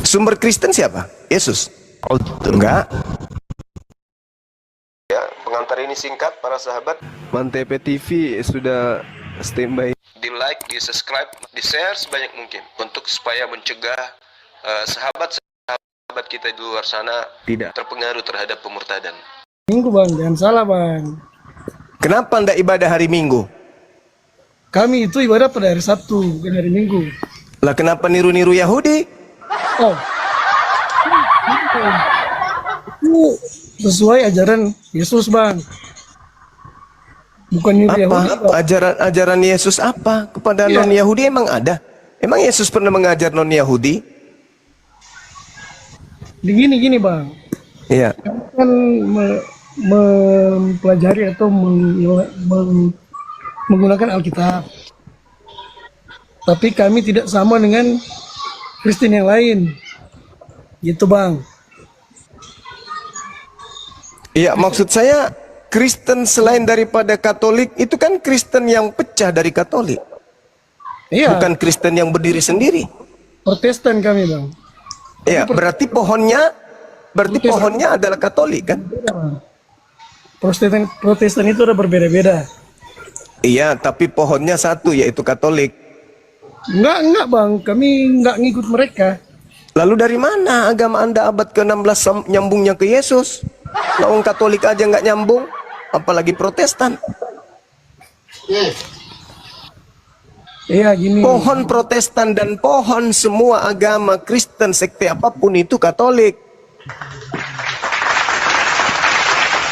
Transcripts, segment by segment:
Sumber Kristen siapa? Yesus? Oh, enggak. Ya, pengantar ini singkat para sahabat. Mantep TV sudah standby. Di like, di subscribe, di share sebanyak mungkin untuk supaya mencegah sahabat-sahabat kita di luar sana tidak terpengaruh terhadap pemurtadan. Minggu bang, jangan salah bang. Kenapa anda ibadah hari Minggu? Kami itu ibadah pada hari Sabtu, bukan hari Minggu. Lah kenapa niru-niru Yahudi? Oh, itu sesuai ajaran Yesus bang. Bukan niru Yahudi. Ajaran Yesus apa? Kepada Iya. non-Yahudi emang ada? Emang Yesus pernah mengajar non-Yahudi? Gini bang. Iya. Kami kan mempelajari atau menggunakan Alkitab. Tapi kami tidak sama dengan Kristen yang lain. Gitu bang. Iya, maksud saya Kristen selain daripada Katolik itu kan Kristen yang pecah dari Katolik. Iya. Bukan Kristen yang berdiri sendiri. Protestan kami bang. Iya, berarti pohonnya adalah Katolik kan? Beda, Bang. Protestan itu ada berbeda-beda. Iya, tapi pohonnya satu yaitu Katolik. Enggak bang, kami enggak ngikut mereka. Lalu dari mana agama Anda abad ke-16 nyambungnya ke Yesus? Lawang Katolik aja nggak nyambung, apalagi Protestan. Iya gini. Pohon Protestan dan pohon semua agama Kristen sekte apapun itu Katolik.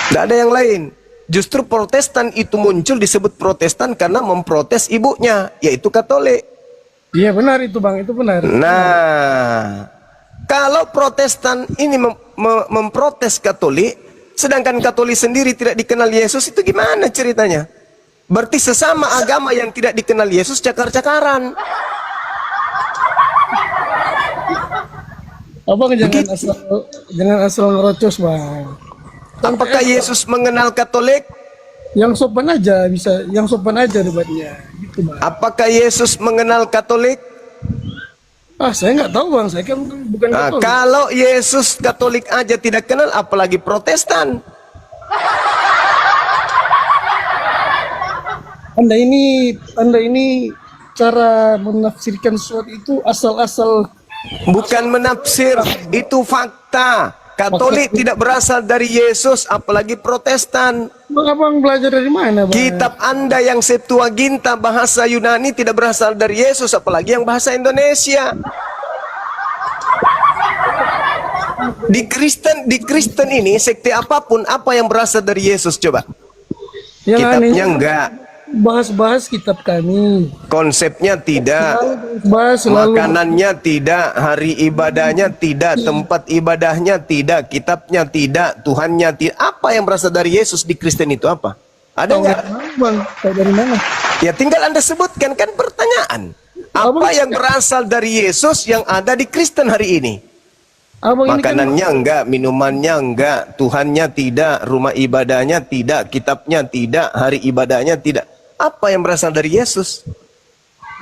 Tidak ada yang lain. Justru Protestan itu muncul disebut Protestan karena memprotes ibunya, yaitu Katolik. Iya benar itu bang, itu benar. Nah, kalau Protestan ini memprotes Katolik, sedangkan Katolik sendiri tidak dikenal Yesus, itu gimana ceritanya? Berarti sesama agama yang tidak dikenal Yesus cakar-cakaran. Abang jangan asal ngerocos bang. Apakah Yesus mengenal Katolik? Yang sopan aja bisa, yang sopan aja debatnya. Gitu bang. Apakah Yesus mengenal Katolik? Saya nggak tahu bang, saya kan bukan Nah, Katolik. kalau Yesus Katolik aja tidak kenal, apalagi Protestan. Anda ini cara menafsirkan sesuatu itu asal-asal. Bukan menafsir, itu fakta. Katolik tidak berasal dari Yesus, apalagi Protestan. Bang abang belajar dari mana bang? Kitab Anda yang Septuaginta bahasa Yunani tidak berasal dari Yesus, apalagi yang bahasa Indonesia. Di Kristen ini sekte apapun, apa yang berasal dari Yesus coba? Yang Kitabnya anehnya, enggak, bahas kitab kami. konsepnya tidak, Selalu makanannya tidak, hari ibadahnya tidak, tempat ibadahnya tidak, kitabnya tidak, Tuhannya tidak. Apa yang berasal dari Yesus di Kristen itu apa? Ada nggak? bang, tahu dari mana? Ya tinggal Anda sebutkan, kan pertanyaan. Apa yang berasal dari Yesus yang ada di Kristen hari ini? Abang ini kan Makanannya enggak, minumannya enggak, Tuhannya tidak, rumah ibadahnya tidak, kitabnya tidak, hari ibadahnya tidak. Apa yang berasal dari Yesus?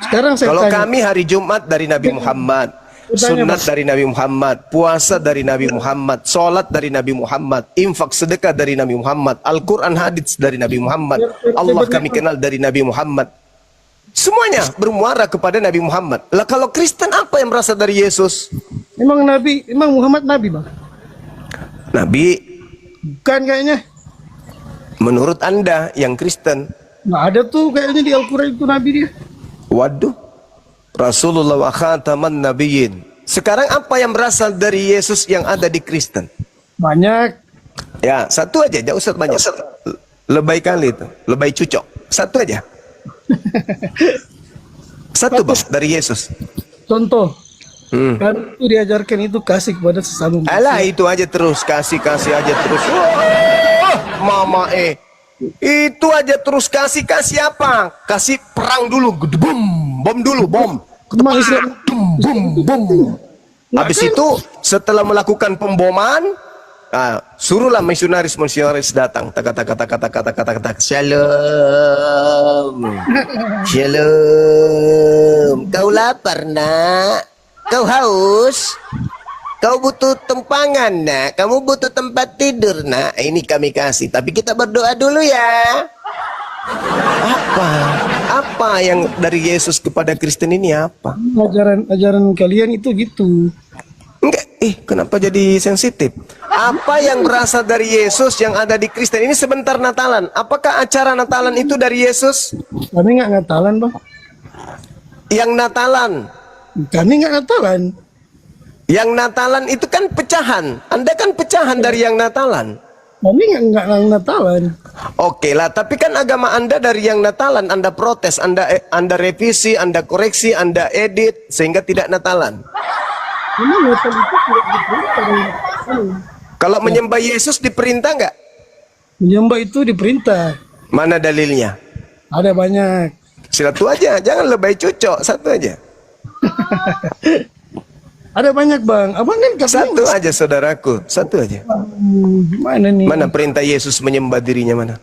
sekarang saya Kalau tanya. kami hari Jumat dari Nabi Muhammad, sunat dari Nabi Muhammad, puasa dari Nabi Muhammad, sholat dari Nabi Muhammad, infak sedekah dari Nabi Muhammad, Al-Quran hadits dari Nabi Muhammad, Allah kami kenal dari Nabi Muhammad. Semuanya bermuara kepada Nabi Muhammad. Lah kalau Kristen apa yang berasal dari Yesus? Emang Muhammad Nabi bang? Nabi Bukan kayaknya. menurut Anda yang Kristen. Nggak ada tuh kayaknya di Al-Quran itu Nabi dia. Waduh, Rasulullah wa khataman nabiyyin. Sekarang apa yang berasal dari Yesus yang ada di Kristen? Banyak. Ya, satu aja, jangan usah banyak. Lebay kali itu, lebay cucok. Satu aja. Satu bang, dari Yesus. Contoh. Kan itu diajarkan itu kasih kepada sesama manusia. Alah, itu aja terus, kasih aja terus. Wah, mama itu aja terus kasih apa? Kasih perang dulu, bom dulu, bom. Emang Islam Bom. Habis itu setelah melakukan pemboman, suruhlah misionaris datang. Tak. Shalom. Kau lapar nak? Kau haus? kau butuh tempangan nak, kamu butuh tempat tidur nak, ini kami kasih, tapi kita berdoa dulu ya. Apa yang dari Yesus kepada Kristen ini apa? Ajaran kalian itu gitu. Enggak, kenapa jadi sensitif? Apa yang berasal dari Yesus yang ada di Kristen ini sebentar Natalan? Apakah acara Natalan itu dari Yesus? Kami nggak Natalan, Bang. Yang Natalan. Kami nggak Natalan. Yang Natalan itu kan pecahan. Anda kan pecahan dari yang Natalan. Kami nggak Natalan. Oke lah, tapi kan agama Anda dari yang Natalan, Anda protes, Anda revisi, Anda koreksi, Anda edit sehingga tidak Natalan. Ini Natal itu tidak diperintah. Kalau menyembah Yesus diperintah nggak? Menyembah itu diperintah. Mana dalilnya? Ada banyak. Satu aja, jangan lebay cucok, satu aja. Ada banyak, Bang. Abang kan katanya Satu aja saudaraku, satu aja. gimana nih? Mana perintah Yesus menyembah dirinya mana?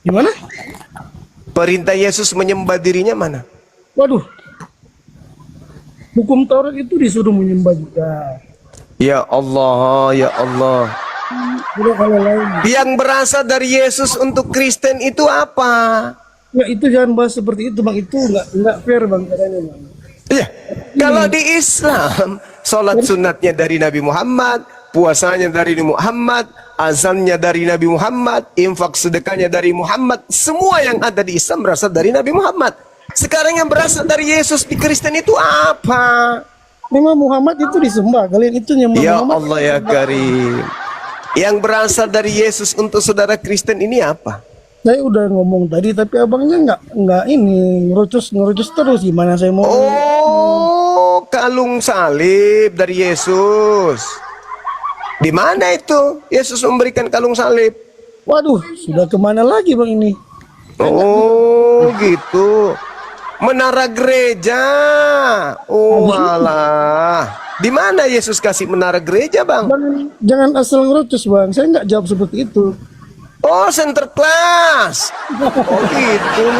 Gimana? Perintah Yesus menyembah dirinya mana? Waduh. Hukum Taurat itu disuruh menyembah juga. Ya Allah, ya Allah. Tidak kalau lain. Yang berasal dari Yesus untuk Kristen itu apa? Ya itu jangan bahas seperti itu, Bang. Itu nggak fair, Bang, katanya, Bang. Iya, kalau di Islam, sholat sunatnya dari Nabi Muhammad, puasanya dari Nabi Muhammad, azannya dari Nabi Muhammad, infak sedekahnya dari Muhammad, semua yang ada di Islam berasal dari Nabi Muhammad. Sekarang yang berasal dari Yesus di Kristen itu apa? Memang Muhammad itu disembah, kalian itu nyembah Ya Muhammad. Allah ya Karim. Yang berasal dari Yesus untuk saudara Kristen ini apa? Saya udah ngomong tadi, tapi abangnya nggak ini ngerucus terus. Gimana saya mau? Oh, kalung salib dari Yesus. Di mana itu Yesus memberikan kalung salib? Waduh, sudah kemana lagi, Bang, ini? Oh, gitu. Menara gereja. Oh, alah. Di mana Yesus kasih menara gereja, Bang? Jangan asal ngerucus, Bang. Saya nggak jawab seperti itu. Oh, center class. Oh, gitu.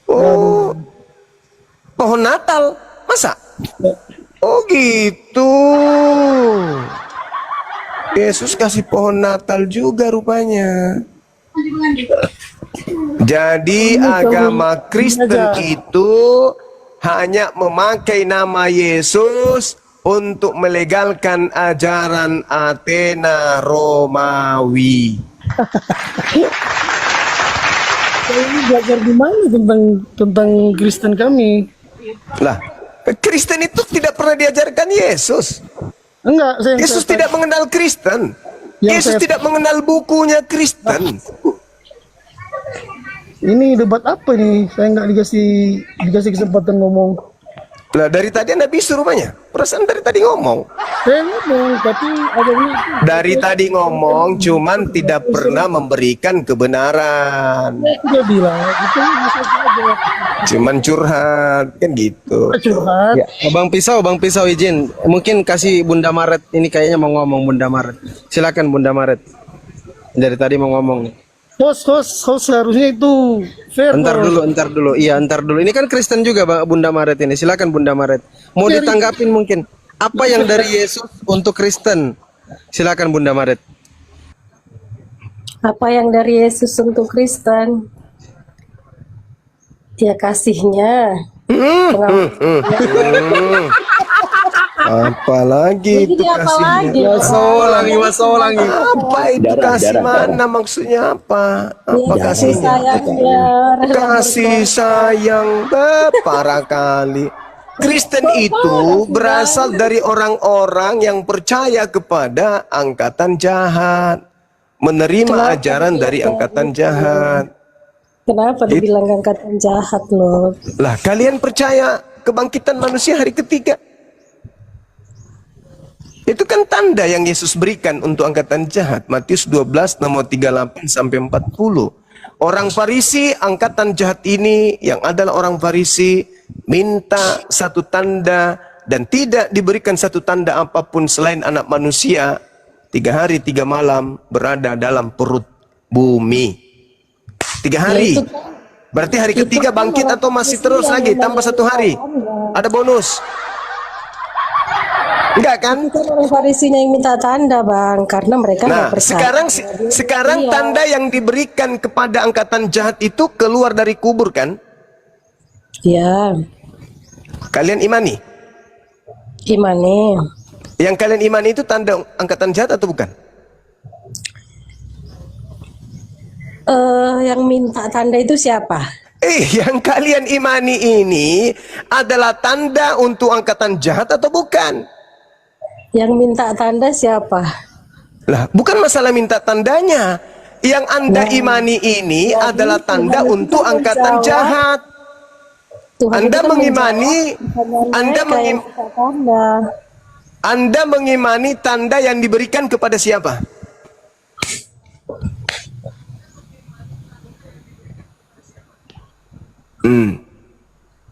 Oh, pohon Natal. Masa? Oh, gitu. Yesus kasih pohon Natal juga rupanya. Jadi agama Kristen itu hanya memakai nama Yesus untuk melegalkan ajaran Athena Romawi. Saya ini belajar di mana tentang Kristen kami? Lah, Kristen itu tidak pernah diajarkan Yesus. Enggak, Yesus tidak mengenal Kristen. Yang Yesus saya- tidak mengenal bukunya Kristen. Ini debat apa nih? Saya nggak dikasih kesempatan ngomong. Lah, dari tadi Anda bisu rupanya. Perasaan dari tadi ngomong. Saya ngomong, tapi ada ini. Dari tadi ngomong, cuman tidak pernah memberikan kebenaran. Saya sudah bilang, itu bisa saja. Cuman curhat, kan gitu. Curhat. Ya, Bang Pisau izin. Mungkin kasih Bunda Maret ini kayaknya mau ngomong Bunda Maret. Silakan Bunda Maret. Dari tadi mau ngomong nih. Host harusnya itu fair. Entar dulu. Iya, entar dulu. Ini kan Kristen juga Bunda Maret ini. Silakan Bunda Maret. Mau ditanggapin mungkin. Apa yang dari Yesus untuk Kristen? Silakan Bunda Maret. Apa yang dari Yesus untuk Kristen? Dia kasihnya. Apalagi itu Jadi apa lagi? kasihnya. Wasolangi. Apa itu kasih mana maksudnya apa? Apa Dia kasihnya? sayangnya. Kasih sayang para kali. Kristen itu berasal dari orang-orang yang percaya kepada angkatan jahat, menerima ajaran dari angkatan jahat. Kenapa dibilang angkatan jahat loh? Lah, kalian percaya kebangkitan manusia hari ketiga? Itu kan tanda yang Yesus berikan untuk angkatan jahat. Matius 12 nomor 38 sampai 40. Orang Farisi angkatan jahat ini yang adalah orang Farisi minta satu tanda dan tidak diberikan satu tanda apapun selain anak manusia 3 hari 3 malam berada dalam perut bumi. 3 hari. Berarti hari ketiga bangkit atau masih terus lagi tambah 1 hari? Ada bonus. Enggak kan? Itu kan orang Farisinya yang minta tanda, Bang, karena mereka nggak Nah, percaya. sekarang Iya. tanda yang diberikan kepada angkatan jahat itu keluar dari kubur kan? Ya, Kalian imani? imani. Yang kalian imani itu tanda angkatan jahat atau bukan? Yang minta tanda itu siapa? Yang kalian imani ini adalah tanda untuk angkatan jahat atau bukan? Yang minta tanda siapa? Lah, bukan masalah minta tandanya. Yang Anda Nah, imani ini jadi adalah tanda Tuhan itu untuk kan angkatan menjawab. jahat. Tuhan Anda itu kan mengimani, menjawab pertanyaan Anda mereka yang minta tanda. Anda mengimani tanda yang diberikan kepada siapa? Hmm.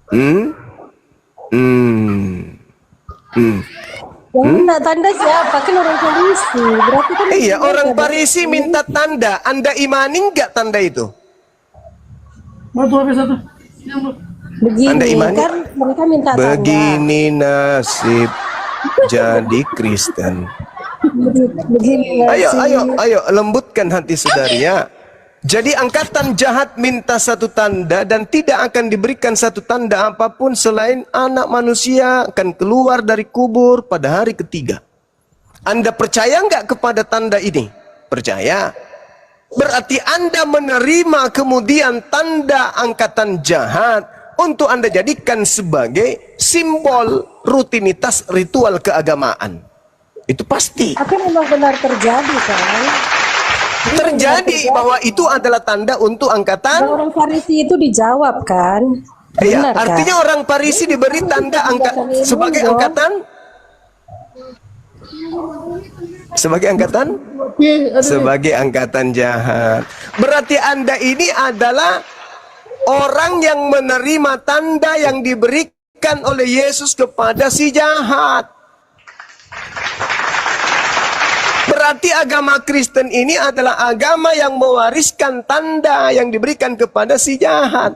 Hmm. Hmm. Hmm. Yang minta tanda siapa? Kan orang Farisi. Berarti kan Iya, mereka orang dari Farisi minta tanda. Anda imani nggak tanda itu? Batu HP satu. begini Anda imani? kan mereka minta tanda. Begini nasib jadi Kristen. Begini nggak Ayo, sih? ayo, lembutkan hati saudari ya. Jadi angkatan jahat minta satu tanda dan tidak akan diberikan satu tanda apapun selain anak manusia akan keluar dari kubur pada hari ketiga. Anda percaya nggak kepada tanda ini? Percaya. Berarti Anda menerima kemudian tanda angkatan jahat untuk Anda jadikan sebagai simbol rutinitas ritual keagamaan. Itu pasti. Tapi memang benar terjadi kan? Terjadi bahwa itu adalah tanda untuk Dan angkatan. orang Farisi itu dijawab kan? Iya, Benar artinya kan? orang Parisi diberi tanda sebagai dong. angkatan. Sebagai angkatan? Sebagai angkatan jahat. Berarti Anda ini adalah orang yang menerima tanda yang diberikan oleh Yesus kepada si jahat. Berarti agama Kristen ini adalah agama yang mewariskan tanda yang diberikan kepada si jahat.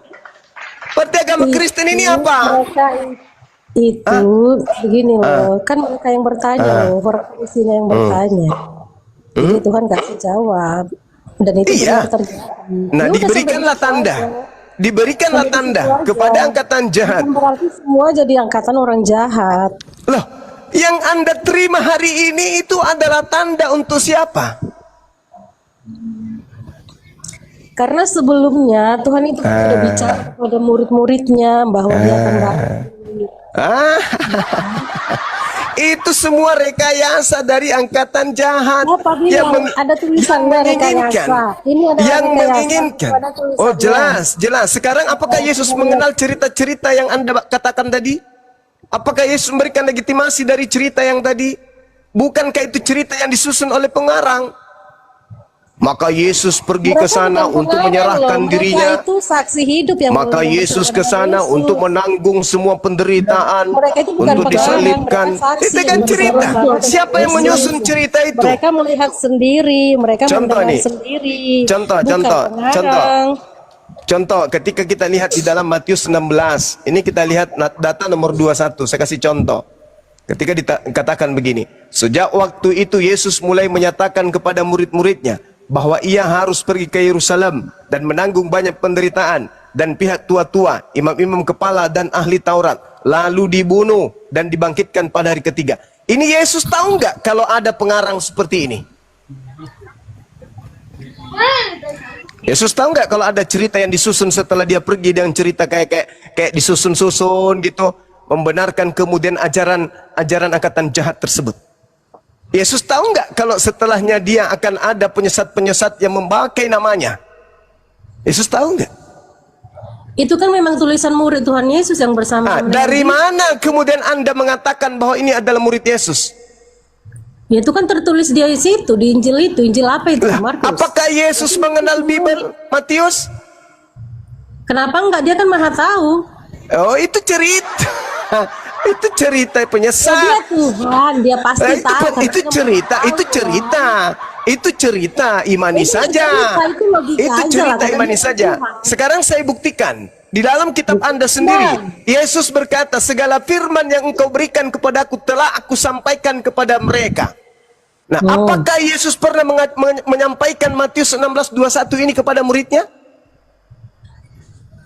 Berarti agama Kristen ini apa? Mereka itu begini loh, kan mereka yang bertanya loh, orang Farisinya yang bertanya. Jadi Tuhan kasih jawab. Dan itu Iya. benar terjadi. Nah, Ya udah, diberikanlah sampai tanda. situ aja. Diberikanlah Sampai tanda situ aja. kepada angkatan jahat. Bukan berarti semua jadi angkatan orang jahat. Loh, yang Anda terima hari ini itu adalah tanda untuk siapa? Karena sebelumnya Tuhan itu sudah bicara kepada murid-muridnya bahwa dia akan datang. Ah, itu semua rekayasa dari angkatan jahat Apa bilang? Ada tulisannya rekayasa. Ini ada yang rekayasa. menginginkan. Ada tulisannya. Oh, jelas. Sekarang apakah Yesus mengenal cerita-cerita yang Anda katakan tadi? Apakah Yesus memberikan legitimasi dari cerita yang tadi? Bukankah itu cerita yang disusun oleh pengarang? Maka Yesus pergi ke Mereka sana bukan untuk pengarang menyerahkan loh. dirinya. Mereka itu saksi hidup yang Maka Yesus ke sana untuk menanggung semua penderitaan, Mereka itu bukan untuk pengarang, disalibkan. mereka saksi Itu kan yang cerita. bersama-sama. Siapa yang menyusun cerita itu? Mereka melihat sendiri, mereka Contoh mendengar nih. sendiri. Contoh, bukan contoh, pengarang. Contoh, ketika kita lihat di dalam Matius 16, ini kita lihat data nomor 21, saya kasih contoh. Ketika dikatakan begini, sejak waktu itu Yesus mulai menyatakan kepada murid-muridnya bahwa ia harus pergi ke Yerusalem dan menanggung banyak penderitaan dan pihak tua-tua, imam-imam kepala dan ahli Taurat, lalu dibunuh dan dibangkitkan pada hari ketiga. Ini Yesus tahu nggak kalau ada pengarang seperti ini? Yesus tahu nggak kalau ada cerita yang disusun setelah dia pergi dengan cerita kayak disusun-susun gitu, membenarkan kemudian ajaran angkatan jahat tersebut. Yesus tahu nggak kalau setelahnya dia akan ada penyesat-penyesat yang memakai namanya? Yesus tahu nggak? Itu kan memang tulisan murid Tuhan Yesus yang bersama. Dari mana kemudian Anda mengatakan bahwa ini adalah murid Yesus? Ya, itu kan tertulis di situ, di Injil itu. Injil apa itu, Markus? Apakah Yesus mengenal Bible, Matius? Kenapa enggak? Dia kan maha tahu. Oh, itu cerita. Itu cerita Ya, dia penyesat. Tuhan, dia pasti Itu, tahu. karena itu dia cerita, maha itu tahu, cerita, itu cerita, imani Itu saja. cerita, itu logika Itu aja cerita lah, karena imani dia saja. Tuhan. Sekarang saya buktikan. Di dalam kitab Anda sendiri, Yesus berkata, segala firman yang engkau berikan kepadaku telah aku sampaikan kepada mereka. Nah, apakah Yesus pernah menyampaikan Matius 16:21 ini kepada muridnya?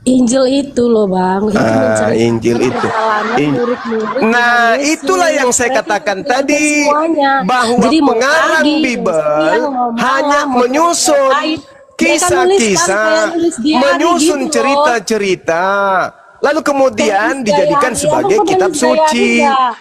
Injil itu loh Bang, itu menceritakan Injil itu. perjalanan murid-murid Nah, dengan Yesus. itulah yang saya Mereka katakan tidak tadi, semuanya. bahwa Jadi mau pengarang pagi, mau Bible siang, mau malam, hanya mau menyusun ngapain. Mereka nulis kan kisah-kisah, kayak nulis diari menyusun gitu loh. cerita-cerita, lalu kemudian Nulis dijadikan diari. sebagai Abang kitab nulis diari suci. nggak?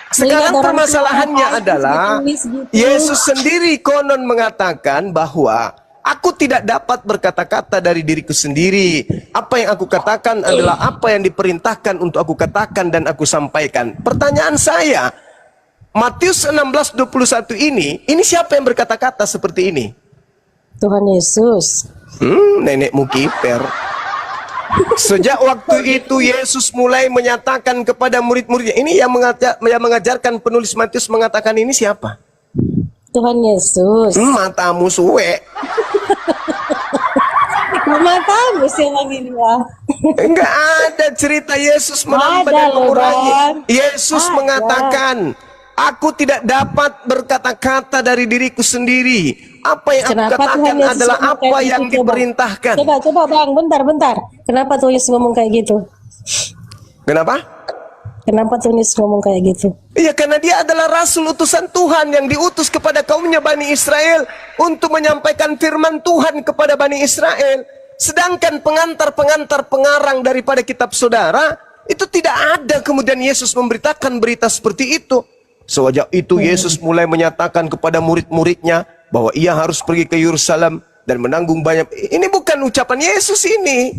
Sekarang Melihat orang permasalahannya tua ngapain, adalah terus ditulis gitu. Yesus sendiri konon mengatakan bahwa aku tidak dapat berkata-kata dari diriku sendiri. Apa yang aku katakan adalah apa yang diperintahkan untuk aku katakan dan aku sampaikan. Pertanyaan saya, Matius 16:21 ini siapa yang berkata-kata seperti ini? Tuhan Yesus. Nenekmu kiper. Sejak waktu itu Yesus mulai menyatakan kepada murid-muridnya. Ini yang mengajarkan penulis Matius mengatakan ini siapa? Tuhan Yesus. Matamu suwe. Matamu sih lagi dia. Enggak ada cerita Yesus menambah Ada dan loh, mengurangi. Bang. Yesus Ada. mengatakan, aku tidak dapat berkata-kata dari diriku sendiri. Apa yang aku Kenapa katakan Tuhan Yesus adalah ngomong apa kayak yang gitu, coba? diperintahkan. Coba Bang, bentar. Kenapa Tuhan Yesus ngomong kayak gitu? Kenapa? Kenapa Tuhan Yesus ngomong kayak gitu? Iya, karena dia adalah rasul utusan Tuhan yang diutus kepada kaumnya Bani Israel untuk menyampaikan firman Tuhan kepada Bani Israel. Sedangkan pengantar-pengantar pengarang daripada kitab saudara, itu tidak ada kemudian Yesus memberitakan berita seperti itu. Sewajak itu Yesus mulai menyatakan kepada murid-muridnya bahwa ia harus pergi ke Yerusalem dan menanggung banyak. Ini bukan ucapan Yesus ini.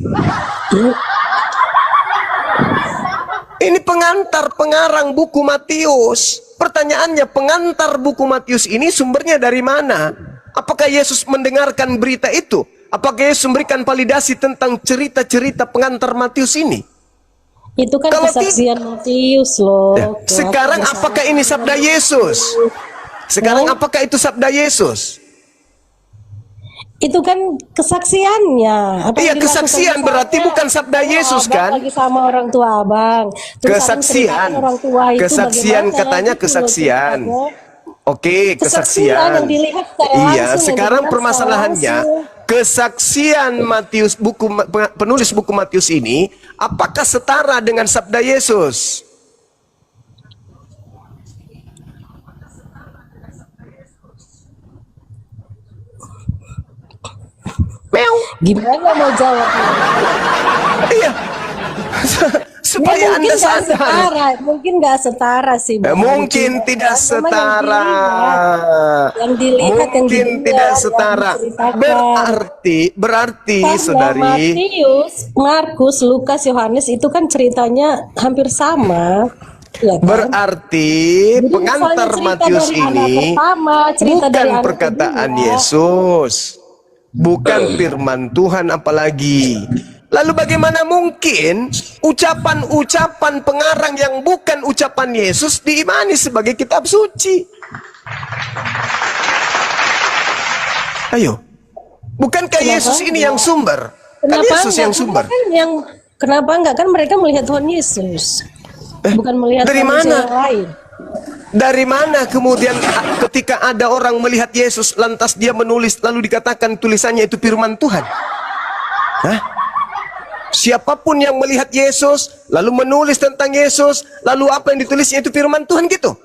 Ini pengantar pengarang buku Matius. Pertanyaannya, pengantar buku Matius ini sumbernya dari mana? Apakah Yesus mendengarkan berita itu? Apakah Yesus memberikan validasi tentang cerita-cerita pengantar Matius ini? Itu kan Kalau kesaksian Matius loh. Ya, sekarang apakah ini sabda Yesus? Sekarang apakah itu sabda Yesus? Itu kan kesaksiannya. Apa Iya, yang dilakukan kesaksian misalnya, berarti bukan sabda Yesus abang kan? lagi sama orang tua abang. Terus abang Kesaksian. ceritakan orang tua itu Kesaksian bagaimana, katanya gitu loh kesaksian. ceritanya. Oke, Kesaksian kesaksian. yang dilihat secara Iya, langsung, yang sekarang didengar permasalahannya secara langsung. kesaksian Matius penulis buku Matius ini apakah setara dengan sabda Yesus? Meow. Gimana mau jawab? Iya. Supaya Anda nggak sadar. setara, mungkin nggak setara sih. Bang. Mungkin tidak Memang setara. yang dilihat, yang Mungkin didengar, tidak yang setara. diceritakan. Berarti Karena saudari, Matius, Markus, Lukas, Yohanes itu kan ceritanya hampir sama. Ya kan? berarti Jadi pengantar misalnya cerita Matius dari anak ini pertama, cerita dari bukan anak perkataan kedua. Yesus, bukan firman Tuhan apalagi. Lalu bagaimana mungkin ucapan-ucapan pengarang yang bukan ucapan Yesus diimani sebagai kitab suci? Ayo, bukankah Yesus ini yang sumber? Kan Yesus yang sumber. Kenapa enggak? Kan mereka melihat Tuhan Yesus. Bukan melihat dari manusia mana? yang lain. Dari mana kemudian ketika ada orang melihat Yesus lantas dia menulis lalu dikatakan tulisannya itu firman Tuhan? Hah? Siapapun yang melihat Yesus lalu menulis tentang Yesus lalu apa yang ditulisnya itu firman Tuhan gitu?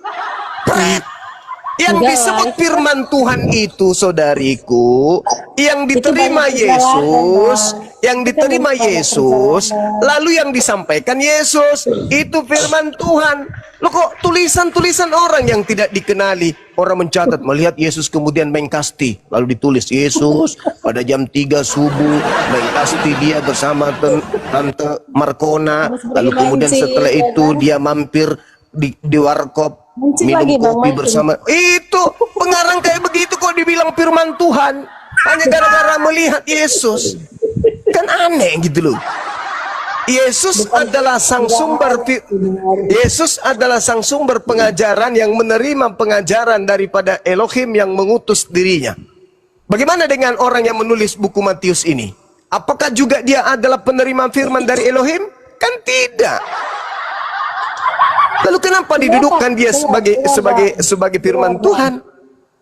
Yang Enggak disebut lah, firman Tuhan itu saudariku, yang diterima banyak Yesus, perjalanan, yang diterima banyak Yesus, perjalanan. lalu yang disampaikan Yesus, itu firman Tuhan. Loh kok tulisan-tulisan orang yang tidak dikenali, orang mencatat melihat Yesus kemudian mengkasti, lalu ditulis Yesus pada jam 3 subuh mengkasti dia bersama Tante Markona, lalu kemudian setelah itu dia mampir di warkop Mancing minum lagi, Bang, kopi mancing. bersama. Itu pengarang kayak begitu kok dibilang firman Tuhan hanya gara-gara melihat Yesus. Kan aneh gitu loh. Yesus adalah sang sumber Yesus adalah sang sumber pengajaran yang menerima pengajaran daripada Elohim yang mengutus dirinya. Bagaimana dengan orang yang menulis buku Matius ini? Apakah juga dia adalah penerima firman dari Elohim? Kan tidak. Lalu kenapa didudukkan dia sebagai firman Tuhan?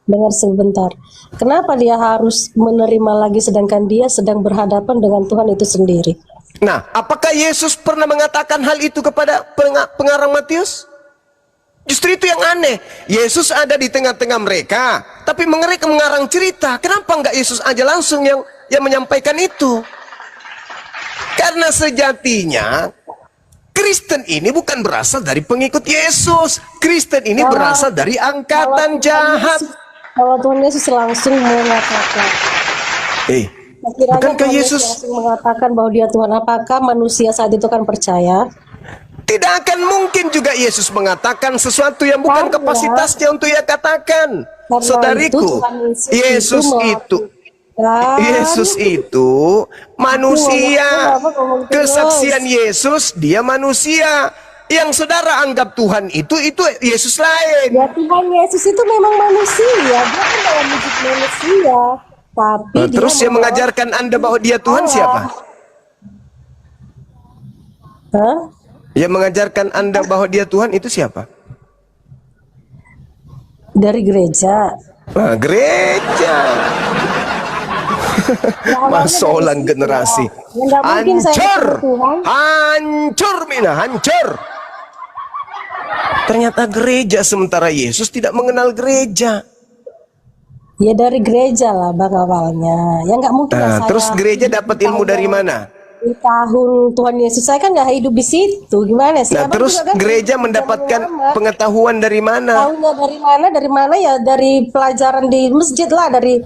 Dengar sebentar. Kenapa dia harus menerima lagi sedangkan dia sedang berhadapan dengan Tuhan itu sendiri? Nah, apakah Yesus pernah mengatakan hal itu kepada pengarang Matius? Justru itu yang aneh. Yesus ada di tengah-tengah mereka, tapi mereka mengarang cerita. Kenapa enggak Yesus aja langsung yang menyampaikan itu? Karena sejatinya Kristen ini bukan berasal dari pengikut Yesus. Kristen ini berasal dari angkatan jahat. Kalau Tuhan Yesus langsung mengatakan, bukankah Tuhan Yesus langsung mengatakan bahwa dia Tuhan, apakah manusia saat itu kan percaya? tidak akan mungkin juga Yesus mengatakan sesuatu yang bukan kapasitasnya untuk ia katakan. Saudariku, Yesus itu manusia. Kesaksian Yesus, dia manusia. Yang saudara anggap Tuhan itu Yesus lain. Ya, Tuhan Yesus itu memang manusia, dia kan dalam wujud manusia. Tapi terus yang mengajarkan Anda bahwa dia Tuhan siapa? Hah? Yang mengajarkan Anda bahwa dia Tuhan itu siapa? Dari gereja. Nah, gereja. Masolang generasi. Hancur Mina, hancur. Ternyata gereja, sementara Yesus tidak mengenal gereja. Ya dari gereja lah bang awalnya. Ya nggak mungkin. Nah, terus gereja dapat ilmu dari mana? Di tahun Tuhan Yesus saya kan nggak hidup di situ, gimana sih? Nah, terus kan gereja mendapatkan pengetahuan dari mana? Tahunya dari mana? Dari mana ya? Dari pelajaran di masjid lah, dari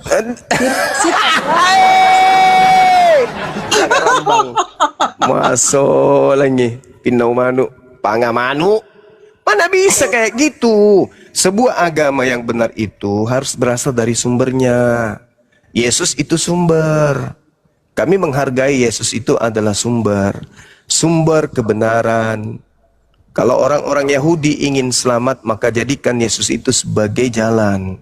Masuk lagi pinau manu, pangamanu. Mana bisa kayak gitu? Sebuah agama yang benar itu harus berasal dari sumbernya. Yesus itu sumber. Kami menghargai Yesus itu adalah sumber kebenaran. Kalau orang-orang Yahudi ingin selamat, maka jadikan Yesus itu sebagai jalan.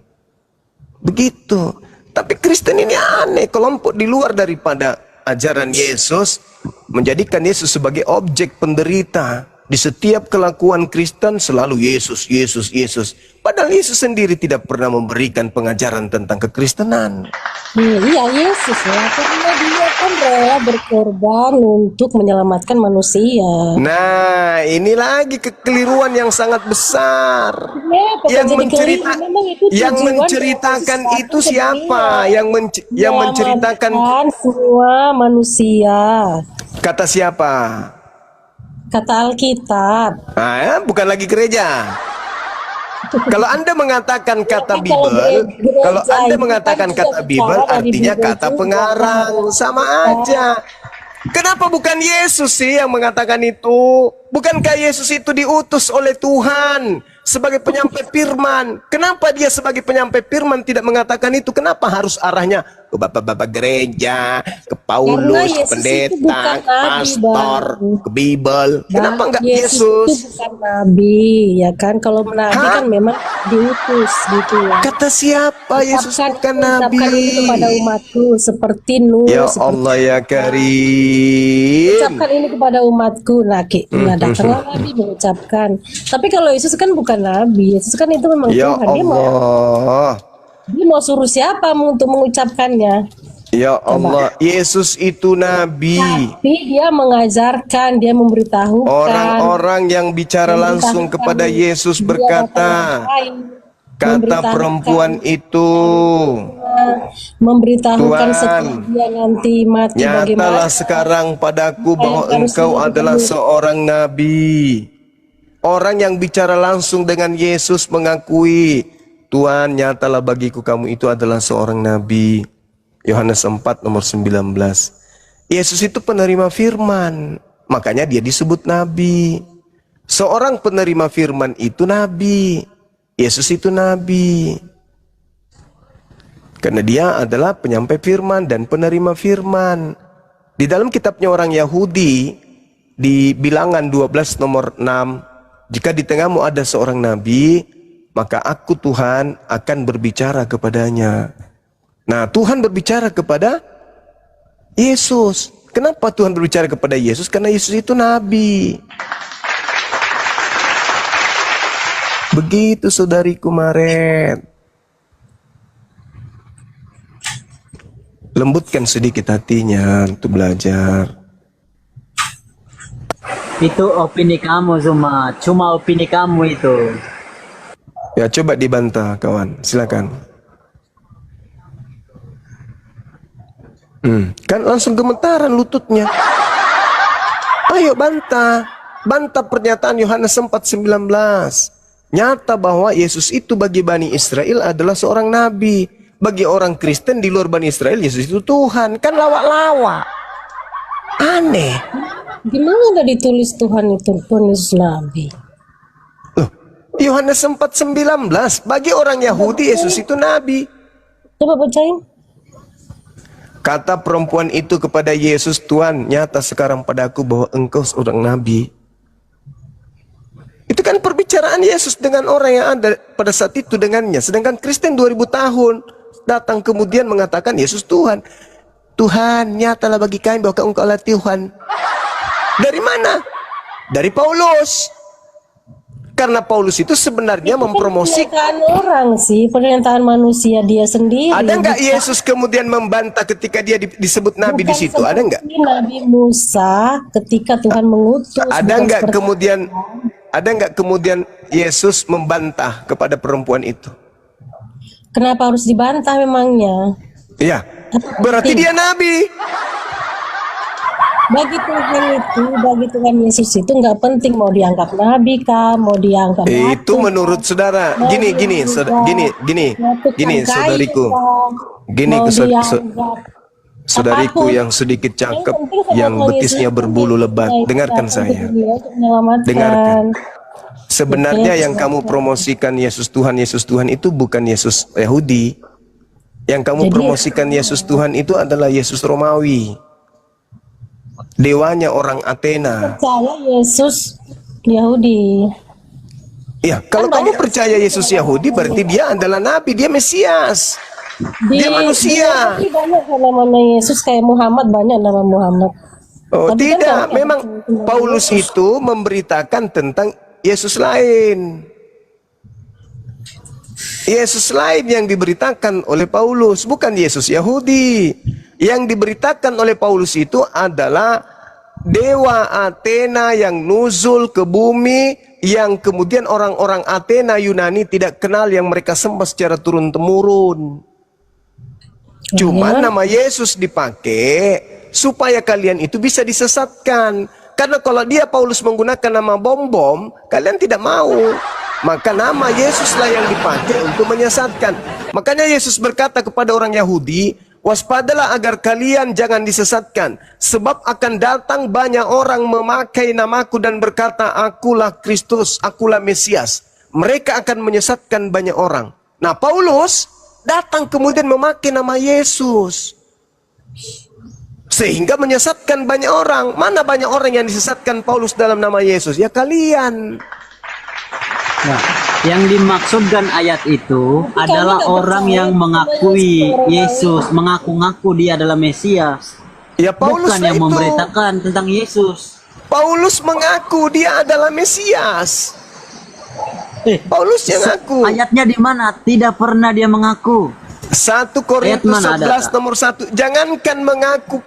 Begitu. Tapi Kristen ini aneh, kelompok di luar daripada ajaran Yesus, menjadikan Yesus sebagai objek penderita. Di setiap kelakuan Kristen selalu Yesus, Yesus, Yesus. Padahal Yesus sendiri tidak pernah memberikan pengajaran tentang kekristenan. Iya Yesus ya, karena dia kan rela berkorban untuk menyelamatkan manusia. Nah, ini lagi kekeliruan yang sangat besar. Ya, yang menceritakan itu siapa? Yang menceritakan semua manusia. Kata siapa? Kata Alkitab. Nah, ya, bukan lagi gereja. Kalau Anda mengatakan kata Bible, kalau Anda mengatakan kata Bible, artinya kata pengarang, sama aja. Kenapa bukan Yesus sih yang mengatakan itu? Bukankah Yesus itu diutus oleh Tuhan sebagai penyampai firman? Kenapa dia sebagai penyampai firman tidak mengatakan itu? Kenapa harus arahnya ke bapak-bapak gereja, ke Paulus, ke pendeta, ke pastor, ke Bible? Kenapa enggak Yesus? Itu bukan nabi, ya kan? Kalau nabi kan memang diutus gitu ya. Kata siapa Yesus bukan nabi? Kepada umatku seperti Nuh. Ya Allah ya Karim. Ucapkan ini kepada umatku, laki. Nah, datanglah nabi mengucapkan. Tapi kalau Yesus kan bukan nabi, Yesus kan itu memang ya Tuhan. Dia mau suruh siapa untuk mengucapkannya? Ya Allah, Yesus itu nabi. Tapi dia mengajarkan, dia memberitahukan. Orang-orang yang bicara langsung kepada Yesus berkata, kata perempuan itu, memberitahukan setelah dia nanti mati bagaimana. Nyatalah sekarang padaku bahwa engkau adalah seorang nabi. Orang yang bicara langsung dengan Yesus mengakui, Tuhan, nyatalah bagiku kamu itu adalah seorang nabi. Yohanes 4 nomor 19. Yesus itu penerima firman, makanya dia disebut nabi. Seorang penerima firman itu nabi. Yesus itu nabi. Karena dia adalah penyampai firman dan penerima firman. Di dalam kitabnya orang Yahudi, di Bilangan 12 nomor 6, jika di tengahmu ada seorang nabi, maka aku Tuhan akan berbicara kepadanya. Nah, Tuhan berbicara kepada Yesus. Kenapa Tuhan berbicara kepada Yesus? Karena Yesus itu nabi. Begitu saudariku Maret. Lembutkan sedikit hatinya untuk belajar. Itu opini kamu cuma opini kamu itu. Ya coba dibantah kawan, silakan. Kan langsung gemetaran lututnya. Ayo bantah. Bantah pernyataan Yohanes 4:19. Nyata bahwa Yesus itu bagi Bani Israel adalah seorang nabi. Bagi orang Kristen di luar Bani Israel, Yesus itu Tuhan. Kan lawak-lawak. Aneh. Gimana ada ditulis Tuhan itu pun Yesus nabi? Loh, Yohanes 4:19. Bagi orang Yahudi, Yesus itu nabi. Coba bacain. Kata perempuan itu kepada Yesus, Tuhan, nyata sekarang padaku bahwa engkau seorang nabi. Itu kan perbicaraan Yesus dengan orang yang ada pada saat itu dengannya. Sedangkan Kristen 2000 tahun datang kemudian mengatakan Yesus Tuhan. Tuhan, nyatalah bagi kami bahwa engkau adalah Tuhan. Dari mana? Dari Paulus. Karena Paulus itu sebenarnya mempromosikan Pernyataan orang sih, pernyataan manusia dia sendiri. Ada nggak Yesus kemudian membantah ketika dia disebut nabi di situ? Ada nggak? Nabi Musa ketika Tuhan mengutus. Ada nggak kemudian Yesus membantah kepada perempuan itu? Kenapa harus dibantah memangnya? Iya. Berarti dia nabi. Bagi Tuhan Yesus itu nggak penting mau dianggap nabi kah, mau dianggap Itu menurut saudara. Gini, saudariku. Gini saudariku yang sedikit cakep, yang betisnya berbulu lebat. Dengarkan saya. Dengarkan. Sebenarnya yang kamu promosikan Yesus Tuhan itu bukan Yesus Yahudi. Yang kamu promosikan Yesus Tuhan itu adalah Yesus Romawi. Dewanya orang Athena. Percaya Yesus Yahudi. Ya, kalau kamu percaya Yesus Yahudi berarti dia adalah nabi, dia Mesias. Dia manusia. Di banyak namanya Yesus kayak Muhammad, banyak nama Muhammad. Oh, Tapi tidak, kan memang Paulus itu memberitakan tentang Yesus lain. Yesus lain yang diberitakan oleh Paulus, bukan Yesus Yahudi. Yang diberitakan oleh Paulus itu adalah dewa Athena yang nuzul ke bumi, yang kemudian orang-orang Athena Yunani tidak kenal, yang mereka sembah secara turun-temurun. Cuma nama Yesus dipakai supaya kalian itu bisa disesatkan. Karena kalau dia Paulus menggunakan nama bom-bom, kalian tidak mau. Maka nama Yesuslah yang dipakai untuk menyesatkan. Makanya Yesus berkata kepada orang Yahudi, waspadalah agar kalian jangan disesatkan. Sebab akan datang banyak orang memakai namaku dan berkata, akulah Kristus, akulah Mesias. Mereka akan menyesatkan banyak orang. Nah, Paulus datang kemudian memakai nama Yesus. Sehingga menyesatkan banyak orang. Mana banyak orang yang disesatkan Paulus dalam nama Yesus? Ya kalian. Nah, yang dimaksudkan ayat itu adalah orang yang mengakui Yesus, mengaku-ngaku dia adalah Mesias. Ya Paulus bukan yang itu memberitakan tentang Yesus. Paulus mengaku dia adalah Mesias. Paulus yang ngaku. Ayatnya di mana? Tidak pernah dia mengaku. 1 Korintus 11 nomor 1. Jangankan mengaku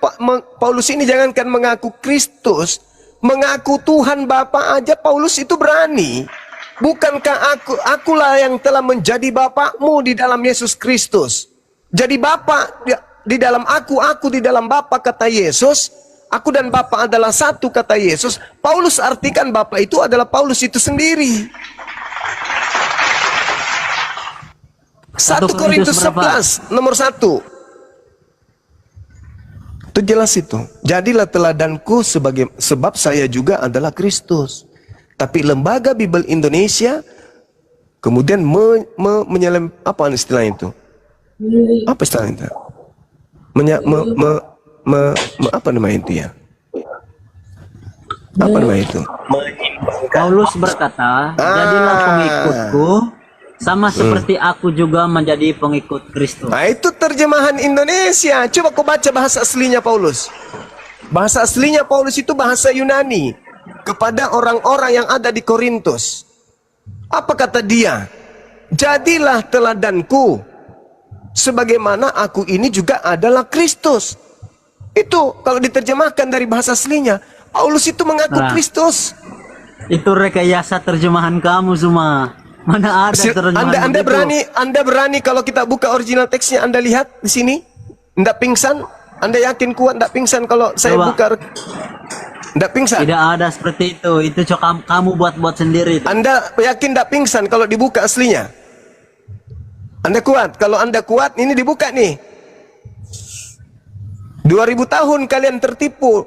Paulus ini jangankan mengaku Kristus, mengaku Tuhan Bapa aja Paulus itu berani. Bukankah akulah yang telah menjadi Bapakmu di dalam Yesus Kristus. Jadi Bapa di dalam aku di dalam Bapa kata Yesus. Aku dan Bapa adalah satu kata Yesus. Paulus artikan Bapa itu adalah Paulus itu sendiri. 1 Korintus 11 nomor 1. Itu jelas itu. Jadilah teladanku sebab saya juga adalah Kristus. Tapi Lembaga Bible Indonesia kemudian apa istilahnya itu? Apa istilahnya itu? Apa namanya itu ya? Apa namanya itu? Paulus berkata, jadilah pengikutku sama seperti aku juga menjadi pengikut Kristus. Nah, itu terjemahan Indonesia. Coba kau baca bahasa aslinya Paulus. Bahasa aslinya Paulus itu bahasa Yunani kepada orang-orang yang ada di Korintus. Apa kata dia? Jadilah teladanku sebagaimana aku ini juga adalah Kristus. Itu kalau diterjemahkan dari bahasa aslinya, Paulus itu mengaku Nah. Kristus. Itu rekayasa terjemahan kamu semua. Mana ada terjemahan begitu? Anda berani kalau kita buka original teksnya, Anda lihat di sini? Ndak pingsan? Anda yakin kuat ndak pingsan kalau saya Coba. buka? Ndak pingsan? Tidak ada seperti itu. Itu kamu buat-buat sendiri. Anda yakin ndak pingsan kalau dibuka aslinya? Anda kuat? Kalau Anda kuat, ini dibuka nih. 2000 tahun kalian tertipu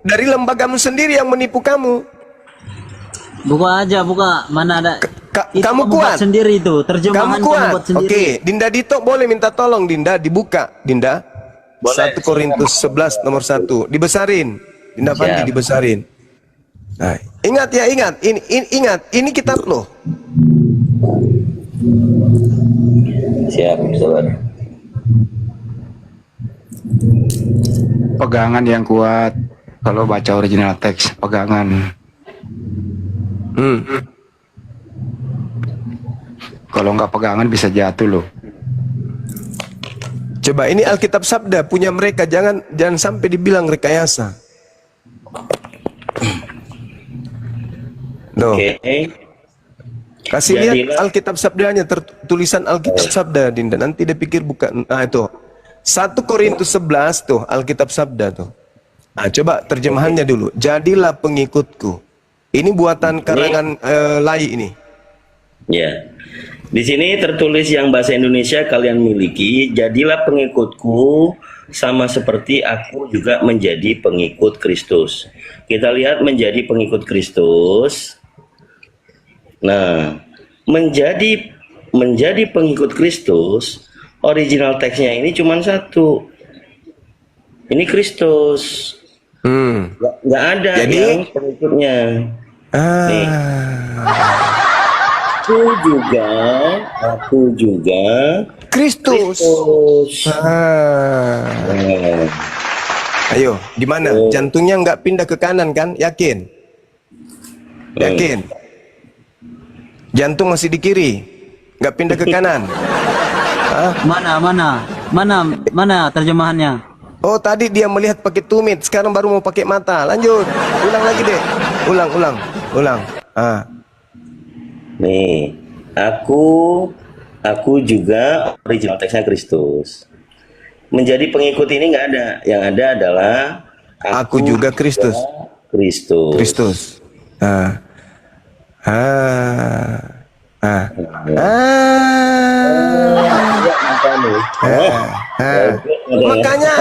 dari lembagamu sendiri yang menipu kamu. Buka aja, buka. Mana ada? Itu Kamu buat kuat sendiri itu. Kamu Terjemahan kamu kuat. buat sendiri. Oke, Dinda Dito boleh minta tolong Dinda dibuka. Dinda. Boleh. 1 Korintus 11 nomor 1. Dibesarin. Dinda Panti Siap. dibesarin. Nah, ingat ya, ingat. Ingat, ini kitab loh. Siap, saudara. Pegangan yang kuat kalau baca original teks, pegangan. Kalau nggak pegangan bisa jatuh loh. Coba ini Alkitab Sabda punya mereka, jangan sampai dibilang rekayasa. Loh, Oke. kasih lihat Jadilah- Alkitab Sabdanya, tulisan Alkitab Sabda Dinda. Nanti dia pikir bukan. Ah itu. 1 Korintus 11 tuh Alkitab Sabda tuh. Ah coba terjemahannya dulu. Jadilah pengikutku. Ini buatan karangan Lai ini. Ya. Di sini tertulis yang bahasa Indonesia kalian miliki, jadilah pengikutku sama seperti aku juga menjadi pengikut Kristus. Kita lihat menjadi pengikut Kristus. Nah, menjadi pengikut Kristus, original teksnya ini cuma satu. Ini Kristus. Nggak ada Jadi? yang pengikutnya. Nih. Aku juga Kristus. Kristus. Ah. Nah, Ayo, di mana? Jantungnya nggak pindah ke kanan kan? Yakin? Yakin? Jantung masih di kiri, nggak pindah ke kanan. Mana terjemahannya? Oh, tadi dia melihat pakai tumit, sekarang baru mau pakai mata. Lanjut, ulang lagi deh. Ulang. Ah. nih, aku juga original teksnya Kristus. Menjadi pengikut ini nggak ada. Yang ada adalah Aku juga Kristus. Kristus. Kristus. Ah. Makanya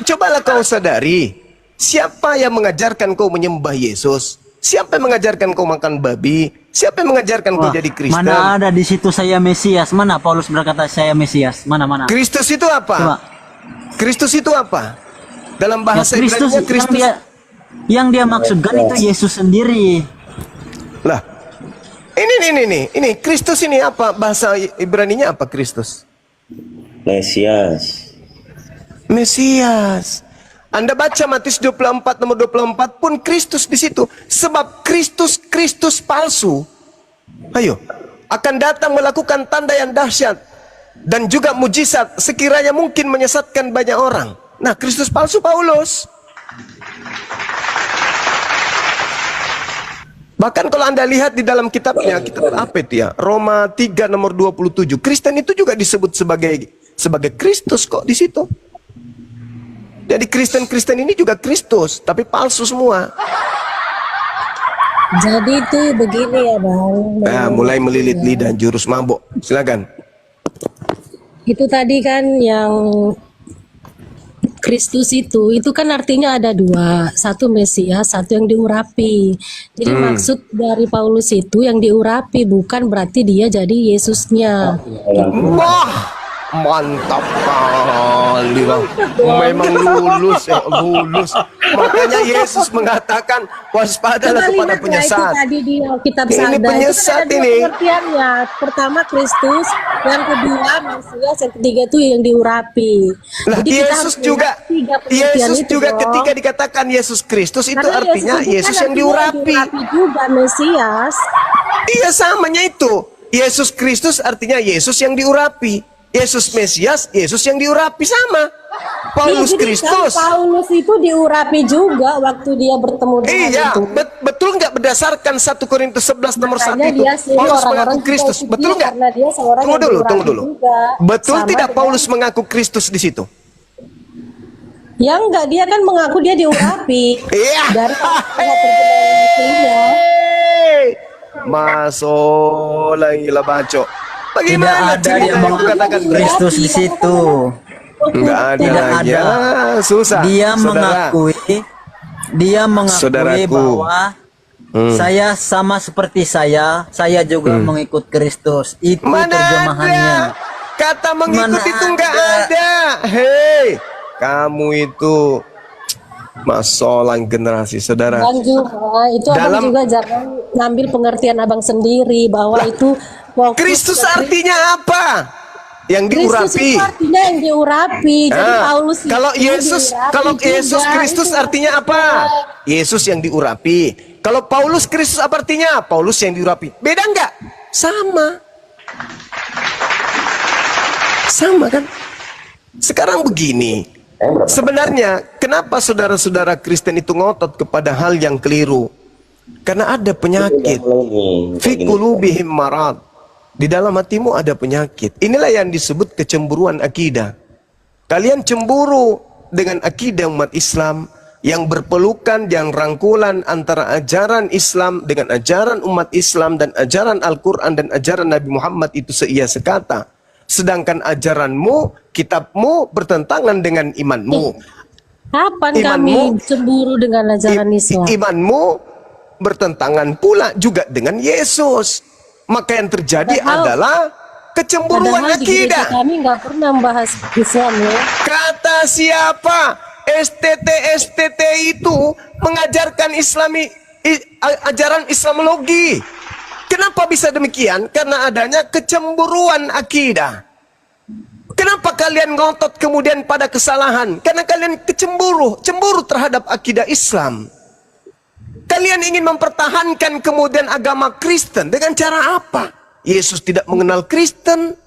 cobalah kau sadari, siapa yang mengajarkan kau menyembah Yesus? Siapa yang mengajarkan kau makan babi? Siapa yang mengajarkan kau Wah, jadi Kristen? mana ada di situ saya Mesias? Mana Paulus berkata saya Mesias? Mana? Kristus itu apa? Coba. Kristus itu apa? Dalam Ya, bahasa Kristus, Ibrani Kristus. yang dia maksudkan itu Yesus sendiri. Lah. Ini Kristus ini apa? Bahasa Ibraninya apa Kristus? Mesias. Mesias. Anda baca Matius 24 nomor 24 pun Kristus di situ. Sebab Kristus palsu. Ayo, akan datang melakukan tanda yang dahsyat dan juga mujizat sekiranya mungkin menyesatkan banyak orang. Nah, Kristus palsu Paulus. Bahkan kalau Anda lihat di dalam kitabnya, kitab apa itu ya? Roma 3 nomor 27. Kristen itu juga disebut sebagai Kristus kok di situ. Jadi Kristen ini juga Kristus, tapi palsu semua. Jadi itu begini ya Bang. Nah, mulai melilit lidah jurus mabuk. Silakan. Itu tadi kan yang Kristus itu kan artinya ada dua, satu Mesias, satu yang diurapi. Jadi maksud dari Paulus itu yang diurapi, bukan berarti dia jadi Yesusnya. Wah, Mantap kali bang, memang lulus. Makanya Yesus mengatakan waspadalah kepada Itu penyesat. tadi di kitab Ini Sada penyesat itu kan ada ini. dua pengertiannya. Pertama Kristus, yang kedua Mesias, yang ketiga itu yang diurapi. Lah Jadi kita Yesus harus juga, melihat tiga pengertian Yesus itu juga dong. ketika dikatakan Yesus Kristus itu Karena artinya itu kan Yesus yang artinya diurapi. juga Mesias. Iya samanya itu. Yesus Kristus artinya Yesus yang diurapi. Yesus Mesias, Yesus yang diurapi sama. Paulus Iya, jadi kan Kristus. Paulus itu diurapi juga waktu dia bertemu dengan Iya, itu. betul nggak berdasarkan 1 Korintus 11 nomor 1 Makanya itu? dia sendiri Paulus orang-orang mengaku juga Kristus, ikut betul dia nggak? karena dia seorang Tunggu yang dulu, diurapi tunggu dulu. juga. Betul Sama tidak dengan- Paulus mengaku Kristus di situ? Ya enggak, dia kan mengaku dia diurapi. Iya. Dari terjemahan aslinya. Masuk lagi lah baco. Tidak Bagaimana ada cerita yang yang mengaku katakan Kristus di situ. Enggak ada Tidak lagi. ada. Ah, susah. Dia Saudara. mengakui Saudaraku. bahwa saya sama seperti saya juga mengikut Kristus. Itu Mana terjemahannya. ada? Kata mengikut Mana itu enggak ada? ada. Hei, kamu itu masolang generasi, saudara. Abang juga, itu Dalam- abang juga jangan ngambil pengertian abang sendiri bahwa itu fokus Kristus ke artinya apa? Yang Kristus diurapi. itu artinya yang diurapi. Jadi Ah, Paulus itu kalau Yesus, diurapi kalau Yesus juga. Kristus Itu artinya apa? Yesus yang diurapi. Kalau Paulus Kristus apa artinya? Paulus yang diurapi. Beda enggak? Sama. Sama kan? Sekarang begini. Sebenarnya kenapa saudara-saudara Kristen itu ngotot kepada hal yang keliru? Karena ada penyakit. Fi qulubihim marad. Di dalam hatimu ada penyakit. Inilah yang disebut kecemburuan akidah. Kalian cemburu dengan akidah umat Islam yang berpelukan, yang rangkulan antara ajaran Islam dengan ajaran umat Islam dan ajaran Al-Quran dan ajaran Nabi Muhammad itu seia sekata. Sedangkan ajaranmu, kitabmu bertentangan dengan imanmu. Kapan Imanmu- kami cemburu dengan ajaran Islam? Imanmu bertentangan pula juga dengan Yesus. Maka yang terjadi Padahal- adalah kecemburuan Padahal di gereja akidah. kami nggak pernah membahas Islam ya. Kata siapa? STT itu mengajarkan ajaran Islamologi. Kenapa bisa demikian? Karena adanya kecemburuan akidah. Kenapa kalian ngotot kemudian pada kesalahan? Karena kalian cemburu terhadap akidah Islam. Kalian ingin mempertahankan kemudian agama Kristen dengan cara apa? Yesus tidak mengenal Kristen.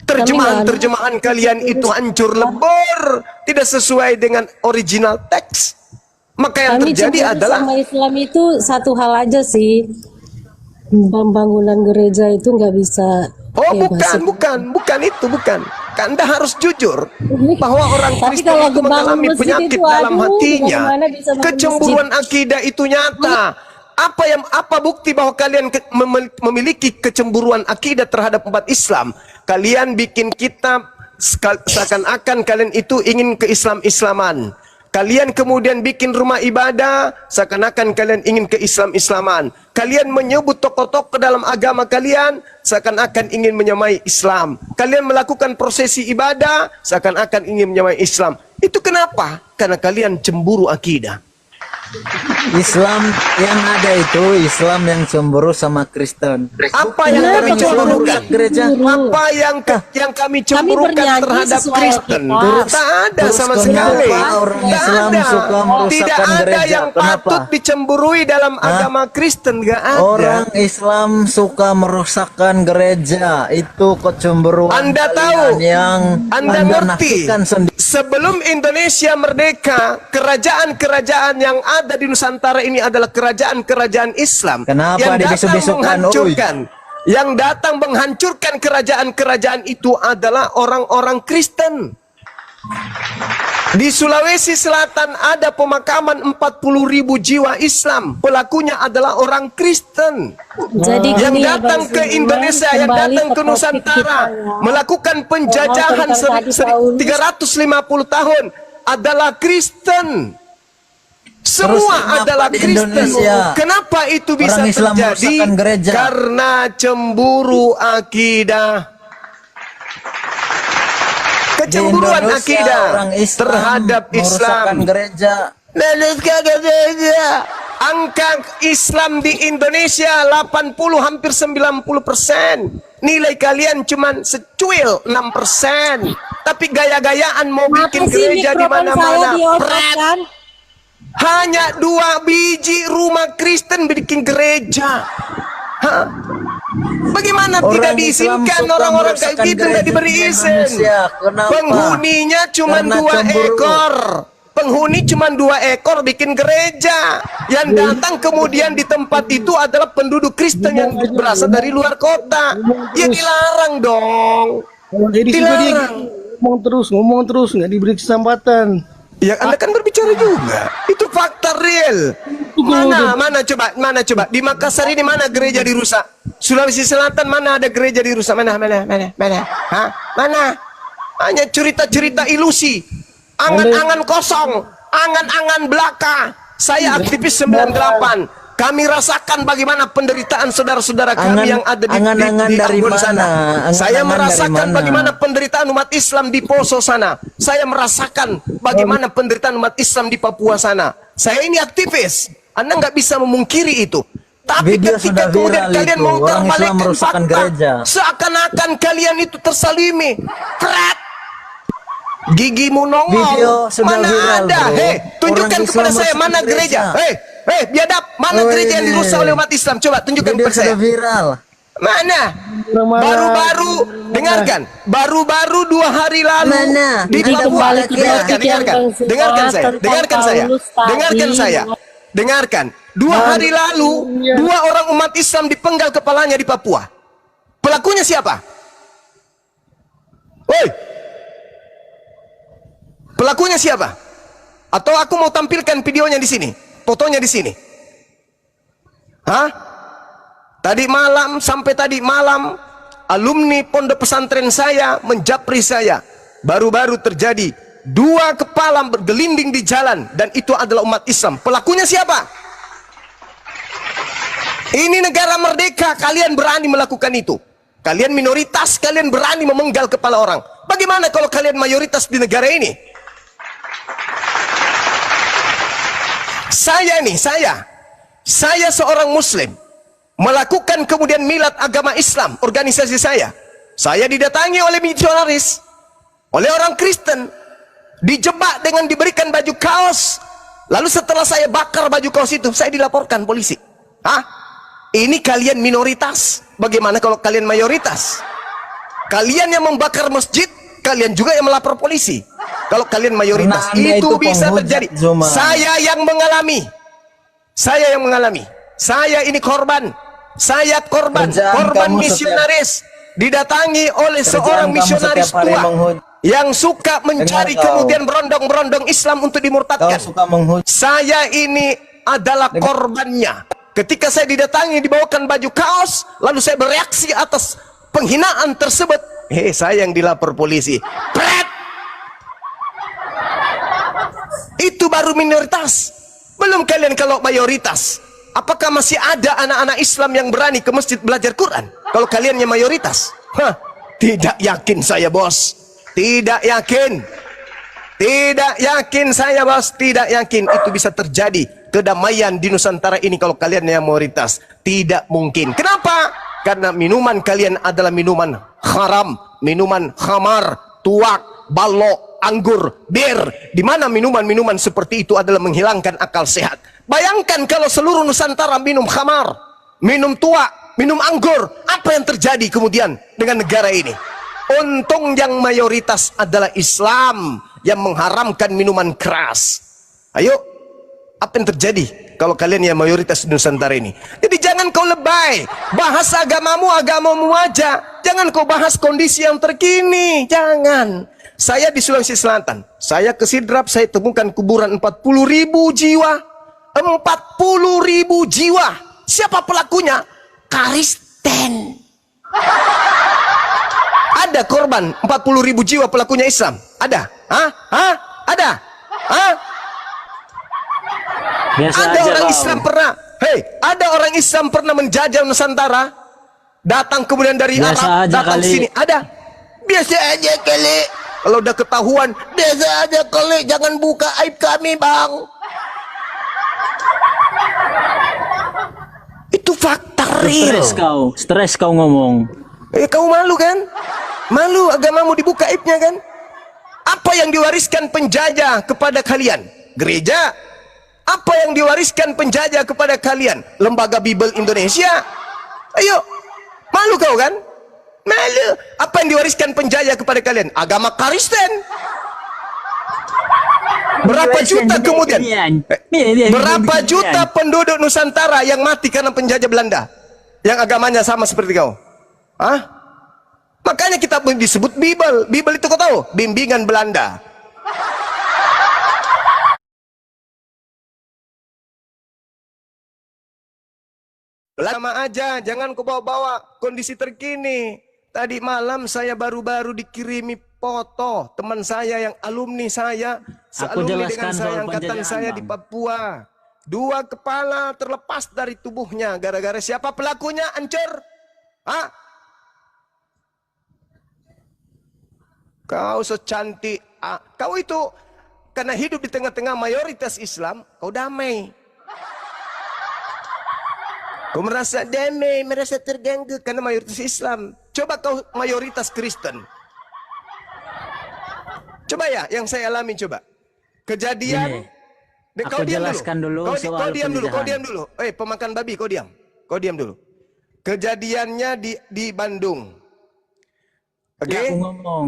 Terjemahan-terjemahan kalian itu hancur lebur, tidak sesuai dengan original teks. Maka yang Kami terjadi cemburu adalah sama Islam itu satu hal aja sih. Pembangunan gereja itu nggak bisa. oh bebas. bukan itu. Anda harus jujur bahwa orang Tapi Kristen kalau itu membangun mengalami masjid penyakit itu, dalam aduh, hatinya. bagaimana bisa bangun Kecemburuan akidah itu nyata. Apa bukti bahwa kalian memiliki kecemburuan akidah terhadap umat Islam? Kalian bikin kitab seakan-akan kalian itu ingin ke-Islam-Islaman. Kalian kemudian bikin rumah ibadah seakan-akan kalian ingin ke-Islam-Islaman. Kalian menyebut tokoh-tokoh dalam agama kalian seakan-akan ingin menyamai Islam. Kalian melakukan prosesi ibadah seakan-akan ingin menyamai Islam. Itu kenapa? Karena kalian cemburu akidah. Islam yang ada itu Islam yang cemburu sama Kristen. Apa yang Kenapa kami kok cemburukan? gereja? Apa yang kami cemburukan bernyanyi terhadap sesuai Kristen? Alkitab. Tak ada Terus sama kenapa sekali. orang Tak Islam ada. suka merusakkan Tidak ada gereja? yang Kenapa? patut dicemburui dalam agama Kristen. Gak ada. Orang Islam suka merusakkan gereja. Itu kecemburuan Anda kalian tahu, yang Anda ngerti. nafikan sendiri. Sebelum Indonesia merdeka, kerajaan-kerajaan yang ada di Nusantara ini adalah kerajaan-kerajaan Islam. Kenapa yang datang dibisuk-bisukkan? menghancurkan. Yang datang menghancurkan kerajaan-kerajaan itu adalah orang-orang Kristen. Di Sulawesi Selatan ada pemakaman 40.000 jiwa Islam. Pelakunya adalah orang Kristen. Jadi Yang gini ya, datang Bang ke Sulaiman, Indonesia, yang kembali datang ke topik Nusantara, kita ya. melakukan penjajahan Tentang tadi Paulus. 350 tahun adalah Kristen. Semua kenapa adalah di Kristen. Indonesia Kenapa itu bisa orang Islam terjadi? merusakkan gereja? Karena cemburu akidah. Kecemburuan akidah terhadap Islam. Gereja. Angka Islam di Indonesia 80 hampir 90%. Nilai kalian cuman secuil 6%. Tapi gaya-gayaan mau bikin gereja di mana-mana. Hanya 2 biji rumah Kristen bikin gereja. Hah? Bagaimana tidak diizinkan orang-orang kayak gitu, tidak diberi izin? Penghuninya cuma 2 ekor. Penghuni cuma 2 ekor bikin gereja. Yang datang kemudian di tempat itu adalah penduduk Kristen yang berasal dari luar kota. Ya dilarang dong. Jadi sudah dia ngomong terus nggak diberi kesempatan. Ya Anda kan berbicara juga. Itu fakta real. Mana coba di Makassar ini mana gereja dirusak? Sulawesi Selatan mana ada gereja dirusak? Mana? Hah? Mana? Hanya cerita-cerita ilusi. Angan-angan kosong, angan-angan belaka. Saya aktivis 98. Kami rasakan bagaimana penderitaan saudara-saudara kami yang ada di Ambon sana. Saya merasakan bagaimana penderitaan umat Islam di Poso sana. Saya merasakan bagaimana penderitaan umat Islam di Papua sana. Saya ini aktivis. Anda nggak bisa memungkiri itu. Tapi ketika kemudian kalian mau terbalikkan fakta, seakan-akan kalian itu tersalimi. Krat. Gigimu nongol. Mana ada? Tunjukkan kepada saya mana gereja. Biadab, mana gereja yang dirusak oleh umat Islam? Coba tunjukkan kepada saya. Mana? Baru-baru, dengarkan. Baru-baru 2 hari lalu di Papua. Dengarkan. 2 hari lalu 2 orang umat Islam dipenggal kepalanya di Papua. Pelakunya siapa? Woi. Pelakunya siapa? Atau aku mau tampilkan videonya di sini, fotonya di sini. Hah? Tadi malam sampai tadi malam alumni pondok pesantren saya menjapri saya. Baru-baru terjadi 2 kepala bergelinding di jalan dan itu adalah umat Islam. Pelakunya siapa? Ini negara merdeka, kalian berani melakukan itu. Kalian minoritas, kalian berani memenggal kepala orang. Bagaimana kalau kalian mayoritas di negara ini? Saya seorang muslim melakukan kemudian milad agama Islam, organisasi saya didatangi oleh misionaris, oleh orang Kristen, dijebak dengan diberikan baju kaos, lalu setelah saya bakar baju kaos itu, saya dilaporkan polisi. Hah? Ini kalian minoritas, bagaimana kalau kalian mayoritas? Kalian yang membakar masjid, kalian juga yang melapor polisi. Kalau kalian mayoritas, itu bisa terjadi. Saya yang mengalami. Saya ini korban. Saya korban misionaris. Didatangi oleh seorang misionaris tua yang suka mencari kemudian berondong-berondong Islam untuk dimurtadkan. Saya ini adalah korbannya. Ketika saya didatangi, dibawakan baju kaos, lalu saya bereaksi atas penghinaan tersebut. Saya yang dilapor polisi. Itu baru minoritas. Belum kalian kalau mayoritas. Apakah masih ada anak-anak Islam yang berani ke masjid belajar Quran? Kalau kalian yang mayoritas. Tidak yakin saya, bos. Tidak yakin. Tidak yakin saya, bos. Tidak yakin itu bisa terjadi kedamaian di Nusantara ini kalau kalian yang mayoritas. Tidak mungkin. Kenapa? Karena minuman kalian adalah minuman haram, minuman khamar, tuak, balok, anggur, bir. Di mana minuman-minuman seperti itu adalah menghilangkan akal sehat. Bayangkan kalau seluruh Nusantara minum khamar, minum tuak, minum anggur, apa yang terjadi kemudian dengan negara ini? Untung yang mayoritas adalah Islam yang mengharamkan minuman keras. Ayo, apa yang terjadi kalau kalian yang mayoritas di Nusantara ini? Jadi jangan kau lebay, bahas agamamu aja. Jangan kau bahas kondisi yang terkini, jangan. Saya di Sulawesi Selatan, saya ke Sidrap, saya temukan kuburan 40.000 jiwa. 40.000 jiwa. Siapa pelakunya? Kristen. Ada korban 40.000 jiwa pelakunya Islam? Ada? Ada? Ada orang Islam pernah? Ada orang Islam pernah menjajah Nusantara? Datang kemudian dari Arab, datang sini. Ada? Biasa aja kali. Kalau udah ketahuan, biasa aja kali, jangan buka aib kami, Bang. Itu fakta real. Stres kau ngomong. Kamu malu kan? Malu agamamu dibuka aibnya kan? Apa yang diwariskan penjajah kepada kalian? Gereja. Apa yang diwariskan penjajah kepada kalian? Lembaga Bible Indonesia. Ayo, malu kau kan? Malu. Apa yang diwariskan penjajah kepada kalian? Agama Kristen. Berapa juta kemudian? Berapa juta penduduk Nusantara yang mati karena penjajah Belanda? Yang agamanya sama seperti kau? Hah? Makanya kita disebut Bible. Bible itu kau tahu? Bimbingan Belanda. Lama aja, jangan kau bawa-bawa kondisi terkini. Tadi malam saya baru-baru dikirimi foto teman saya yang alumni saya, sealumni dengan saya, angkatan saya di Papua. 2 kepala terlepas dari tubuhnya gara-gara siapa pelakunya? Ancur. Hah? Kau secantik, kau itu karena hidup di tengah-tengah mayoritas Islam, kau damai. Kau merasa damai, merasa terganggu karena mayoritas Islam. Coba kau mayoritas Kristen. Coba ya, yang saya alami coba. Kejadian. Aku jelaskan dulu soal Kau diam dulu. Pemakan babi, kau diam. Kau diam dulu. Kejadiannya di Bandung. Oke? Ya, aku ngomong.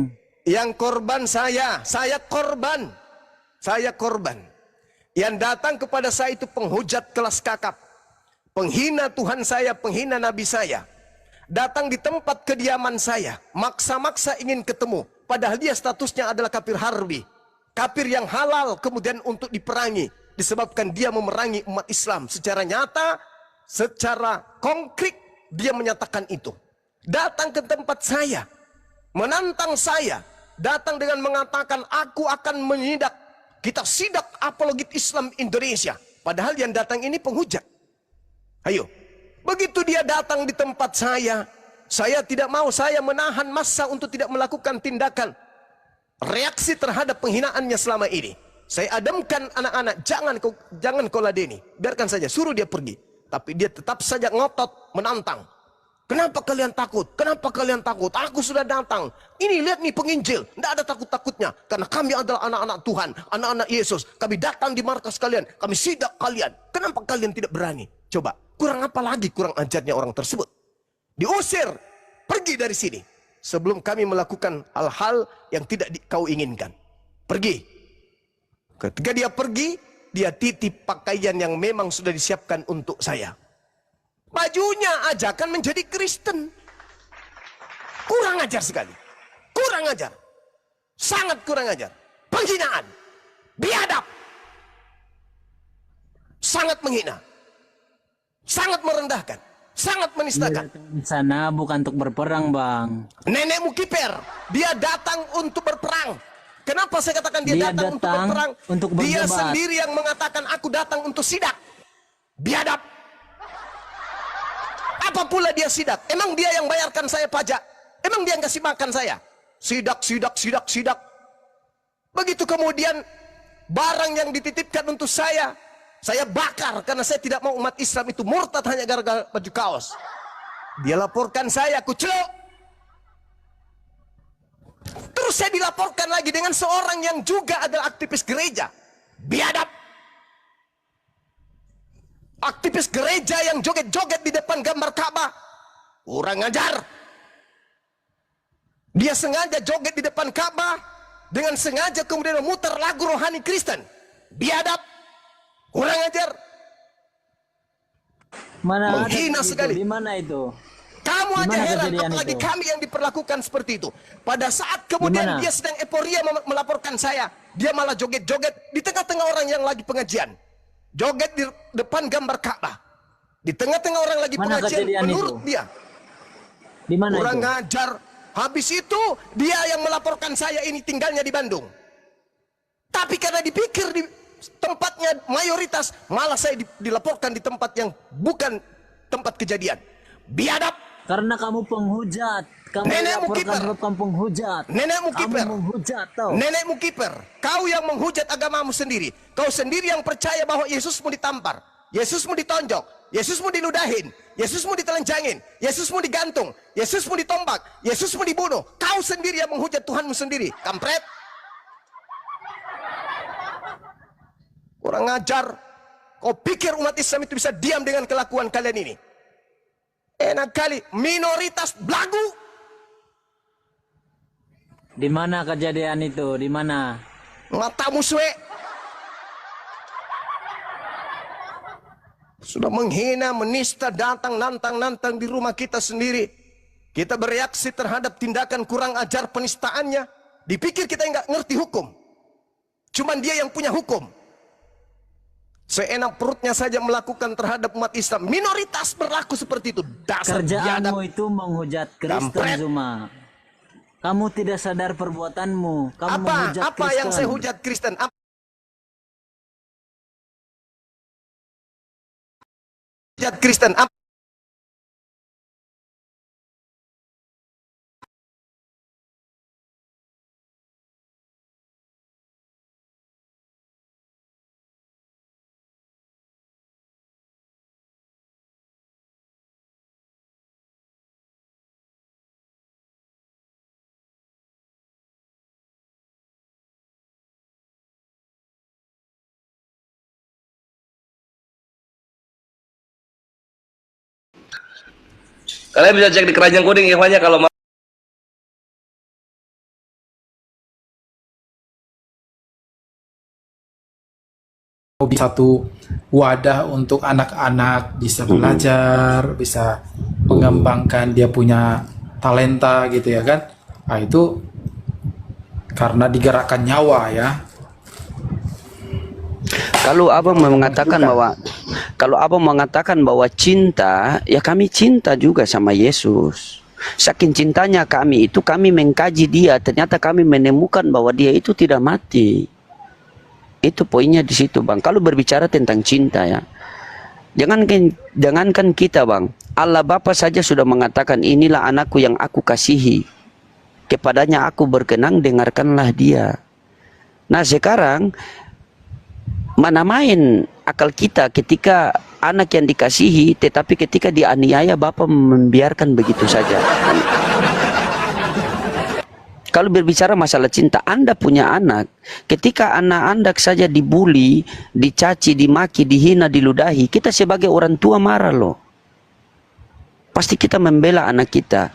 Yang korban saya korban. Saya korban. Yang datang kepada saya itu penghujat kelas kakap. Penghina Tuhan saya, penghina Nabi saya. Datang di tempat kediaman saya. Maksa-maksa ingin ketemu. Padahal dia statusnya adalah kafir harbi. Kafir yang halal kemudian untuk diperangi. Disebabkan dia memerangi umat Islam. Secara nyata, secara konkret dia menyatakan itu. Datang ke tempat saya. Menantang saya. Datang dengan mengatakan aku akan menyidak. Kita sidak apologit Islam Indonesia. Padahal yang datang ini penghujat. Ayo. Begitu dia datang di tempat saya tidak mau, saya menahan massa untuk tidak melakukan tindakan reaksi terhadap penghinaannya selama ini. Saya adamkan anak-anak, jangan kau ladeni, biarkan saja, suruh dia pergi. Tapi dia tetap saja ngotot, menantang. Kenapa kalian takut? Kenapa kalian takut? Aku sudah datang. Ini lihat nih penginjil, tidak ada takut-takutnya. Karena kami adalah anak-anak Tuhan, anak-anak Yesus. Kami datang di markas kalian, kami sidak kalian. Kenapa kalian tidak berani? Coba, kurang apa lagi kurang ajarnya orang tersebut? Diusir, pergi dari sini. Sebelum kami melakukan hal-hal yang tidak kau inginkan. Pergi. Ketika dia pergi, dia titip pakaian yang memang sudah disiapkan untuk saya. Bajunya aja kan menjadi Kristen. Kurang ajar sekali. Kurang ajar. Sangat kurang ajar. Penghinaan. Biadab. Sangat menghina. Sangat merendahkan. Sangat menistakan. Di sana bukan untuk berperang, Bang. Nenekmu kiper. Dia datang untuk berperang. Kenapa saya katakan dia datang untuk berperang? Untuk dia berdebat. sendiri yang mengatakan aku datang untuk sidak. Biadab. Apa pula dia sidak? Emang dia yang bayarkan saya pajak? Emang dia yang kasih makan saya? Sidak. Begitu kemudian barang yang dititipkan untuk saya bakar karena saya tidak mau umat Islam itu murtad hanya gara-gara baju kaos. Dia laporkan saya, aku celuk. Terus saya dilaporkan lagi dengan seorang yang juga adalah aktivis gereja. Biadab. Aktivis gereja yang joget-joget di depan gambar Ka'bah. Kurang ajar. Dia sengaja joget di depan Ka'bah dengan sengaja kemudian memutar lagu rohani Kristen. Biadab. Kurang ajar. Mana menghina sekali. Di mana itu? Kamu aja Dimana heran, kejadian apalagi itu? kami yang diperlakukan seperti itu. Pada saat kemudian Dimana? dia sedang euforia melaporkan saya, dia malah joget-joget di tengah-tengah orang yang lagi pengajian. Joget di depan gambar Ka'bah. Di tengah-tengah orang lagi Mana pengajian, kejadian menurut itu? dia. Di mana Kurang itu? ngajar. Habis itu dia yang melaporkan saya ini tinggalnya di Bandung. Tapi karena dipikir di tempatnya mayoritas, malah saya dilaporkan di tempat yang bukan tempat kejadian. Biadab. Karena kamu penghujat. Kamu Nenekmu laporkan kiper. sebab kamu penghujat. Nenekmu Kamu kiper. menghujat tau. Nenekmu kiper. Kau yang menghujat agamamu sendiri. Kau sendiri yang percaya bahwa Yesusmu ditampar, Yesusmu ditonjok, Yesusmu diludahin, Yesusmu ditelanjangin, Yesusmu digantung, Yesusmu ditombak, Yesusmu dibunuh. Kau sendiri yang menghujat Tuhanmu sendiri. Kampret. Kurang ajar. Kau pikir umat Islam itu bisa diam dengan kelakuan kalian ini? Enak kali, minoritas belagu. Di mana kejadian itu? Di mana? Matamu suwe. Sudah menghina, menista, datang, nantang di rumah kita sendiri. Kita bereaksi terhadap tindakan kurang ajar penistaannya. Dipikir kita nggak ngerti hukum. Cuman dia yang punya hukum. Seenak perutnya saja melakukan terhadap umat Islam. Minoritas berlaku seperti itu. Dasar Kerjaanmu biadab. itu menghujat Kristen, Kampret. Zuma. Kamu tidak sadar perbuatanmu. Kamu Apa? menghujat Apa Kristen. yang saya hujat Kristen? Apa hujat Kristen? Apa? Kalian bisa cek di Kerajaan Kuning ikhwannya kalau mau. Satu wadah untuk anak-anak bisa belajar, bisa mengembangkan dia punya talenta gitu ya kan. Nah itu karena digerakkan nyawa ya. Kalau abang mengatakan bahwa cinta, ya kami cinta juga sama Yesus. Saking cintanya kami itu, kami mengkaji dia, ternyata kami menemukan bahwa dia itu tidak mati. Itu poinnya di situ, Bang. Kalau berbicara tentang cinta ya, jangankan kita, Bang. Allah Bapa saja sudah mengatakan, inilah anakku yang aku kasihi, kepadanya aku berkenan, dengarkanlah dia. Nah sekarang mana main akal kita ketika anak yang dikasihi, tetapi ketika dianiaya Bapa membiarkan begitu saja. Kalau berbicara masalah cinta, Anda punya anak, ketika anak Anda saja dibully, dicaci, dimaki, dihina, diludahi, kita sebagai orang tua marah loh. Pasti kita membela anak kita.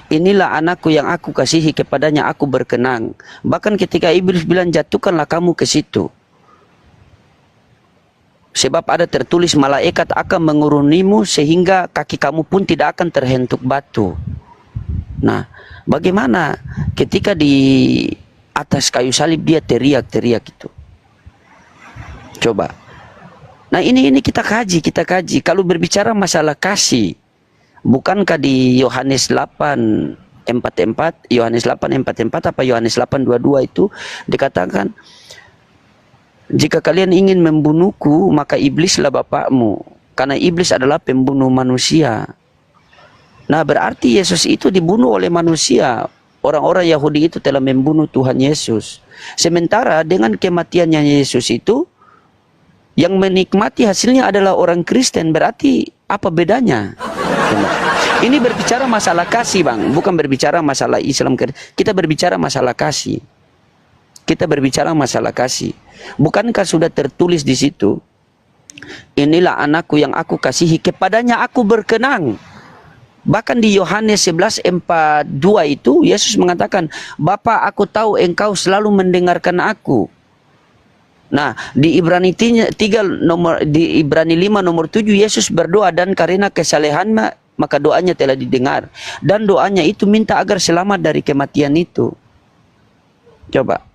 Inilah anakku yang aku kasihi, kepadanya aku berkenan. Bahkan ketika iblis bilang jatuhkanlah kamu ke situ. Sebab ada tertulis malaikat akan mengurunimu sehingga kaki kamu pun tidak akan terhentuk batu. Nah, bagaimana ketika di atas kayu salib dia teriak-teriak itu? Coba. Nah, ini kita kaji. Kalau berbicara masalah kasih, bukankah di Yohanes 8:44, Yohanes 8:44 apa Yohanes 8:22 itu dikatakan, jika kalian ingin membunuhku, maka iblislah bapakmu, karena iblis adalah pembunuh manusia. Nah, berarti Yesus itu dibunuh oleh manusia. Orang-orang Yahudi itu telah membunuh Tuhan Yesus. Sementara dengan kematiannya Yesus itu, yang menikmati hasilnya adalah orang Kristen. Berarti apa bedanya? Ini berbicara masalah kasih, Bang. Bukan berbicara masalah Islam. Kita berbicara masalah kasih. Kita berbicara masalah kasih. Bukankah sudah tertulis di situ? Inilah anakku yang aku kasihi, kepadanya aku berkenan. Bahkan di Yohanes 11:42 itu Yesus mengatakan, Bapa, aku tahu engkau selalu mendengarkan aku. Nah, di Ibrani 5 nomor 7 Yesus berdoa, dan karena kesalehannya maka doanya telah didengar. Dan doanya itu minta agar selamat dari kematian itu. Coba.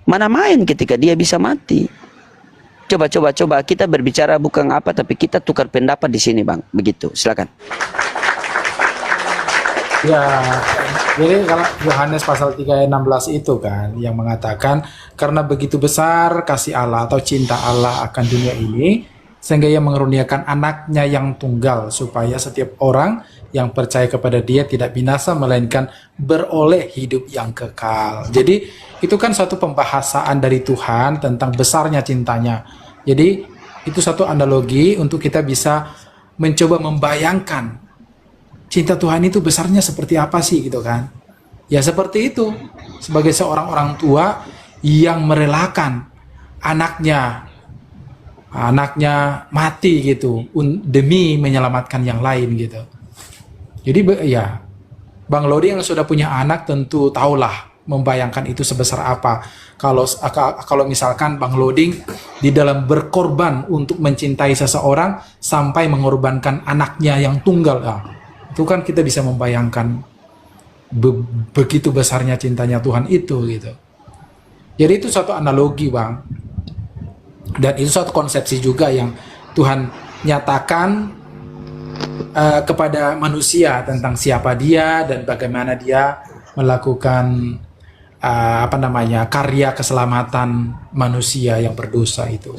Mana main ketika dia bisa mati? Coba kita berbicara bukan apa, tapi kita tukar pendapat di sini, Bang. Begitu. Silakan. Ya, jadi kalau Yohanes pasal 3 ayat 16 itu kan yang mengatakan karena begitu besar kasih Allah atau cinta Allah akan dunia ini sehingga ia mengeruniakan anaknya yang tunggal supaya setiap orang yang percaya kepada dia tidak binasa melainkan beroleh hidup yang kekal. Jadi itu kan suatu pembahasan dari Tuhan tentang besarnya cintanya. Jadi itu satu analogi untuk kita bisa mencoba membayangkan cinta Tuhan itu besarnya seperti apa sih gitu kan. Ya seperti itu, sebagai seorang orang tua yang merelakan anaknya mati gitu demi menyelamatkan yang lain gitu. Jadi ya Bang Lodi yang sudah punya anak tentu tahulah membayangkan itu sebesar apa. Kalau misalkan Bang Loding di dalam berkorban untuk mencintai seseorang sampai mengorbankan anaknya yang tunggal, itu kan kita bisa membayangkan begitu besarnya cintanya Tuhan itu gitu. Jadi itu suatu analogi Bang, dan itu suatu konsepsi juga yang Tuhan nyatakan kepada manusia tentang siapa dia dan bagaimana dia melakukan karya keselamatan manusia yang berdosa itu.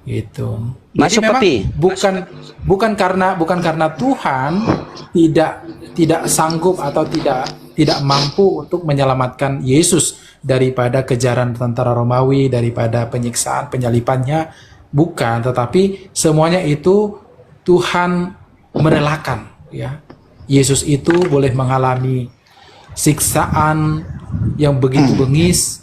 Gitu. Masuk, Jadi memang bukan karena Tuhan tidak sanggup atau tidak mampu untuk menyelamatkan Yesus daripada kejaran tentara Romawi, daripada penyiksaan, penyalipannya, bukan, tetapi semuanya itu Tuhan merelakan, ya. Yesus itu boleh mengalami siksaan yang begitu bengis,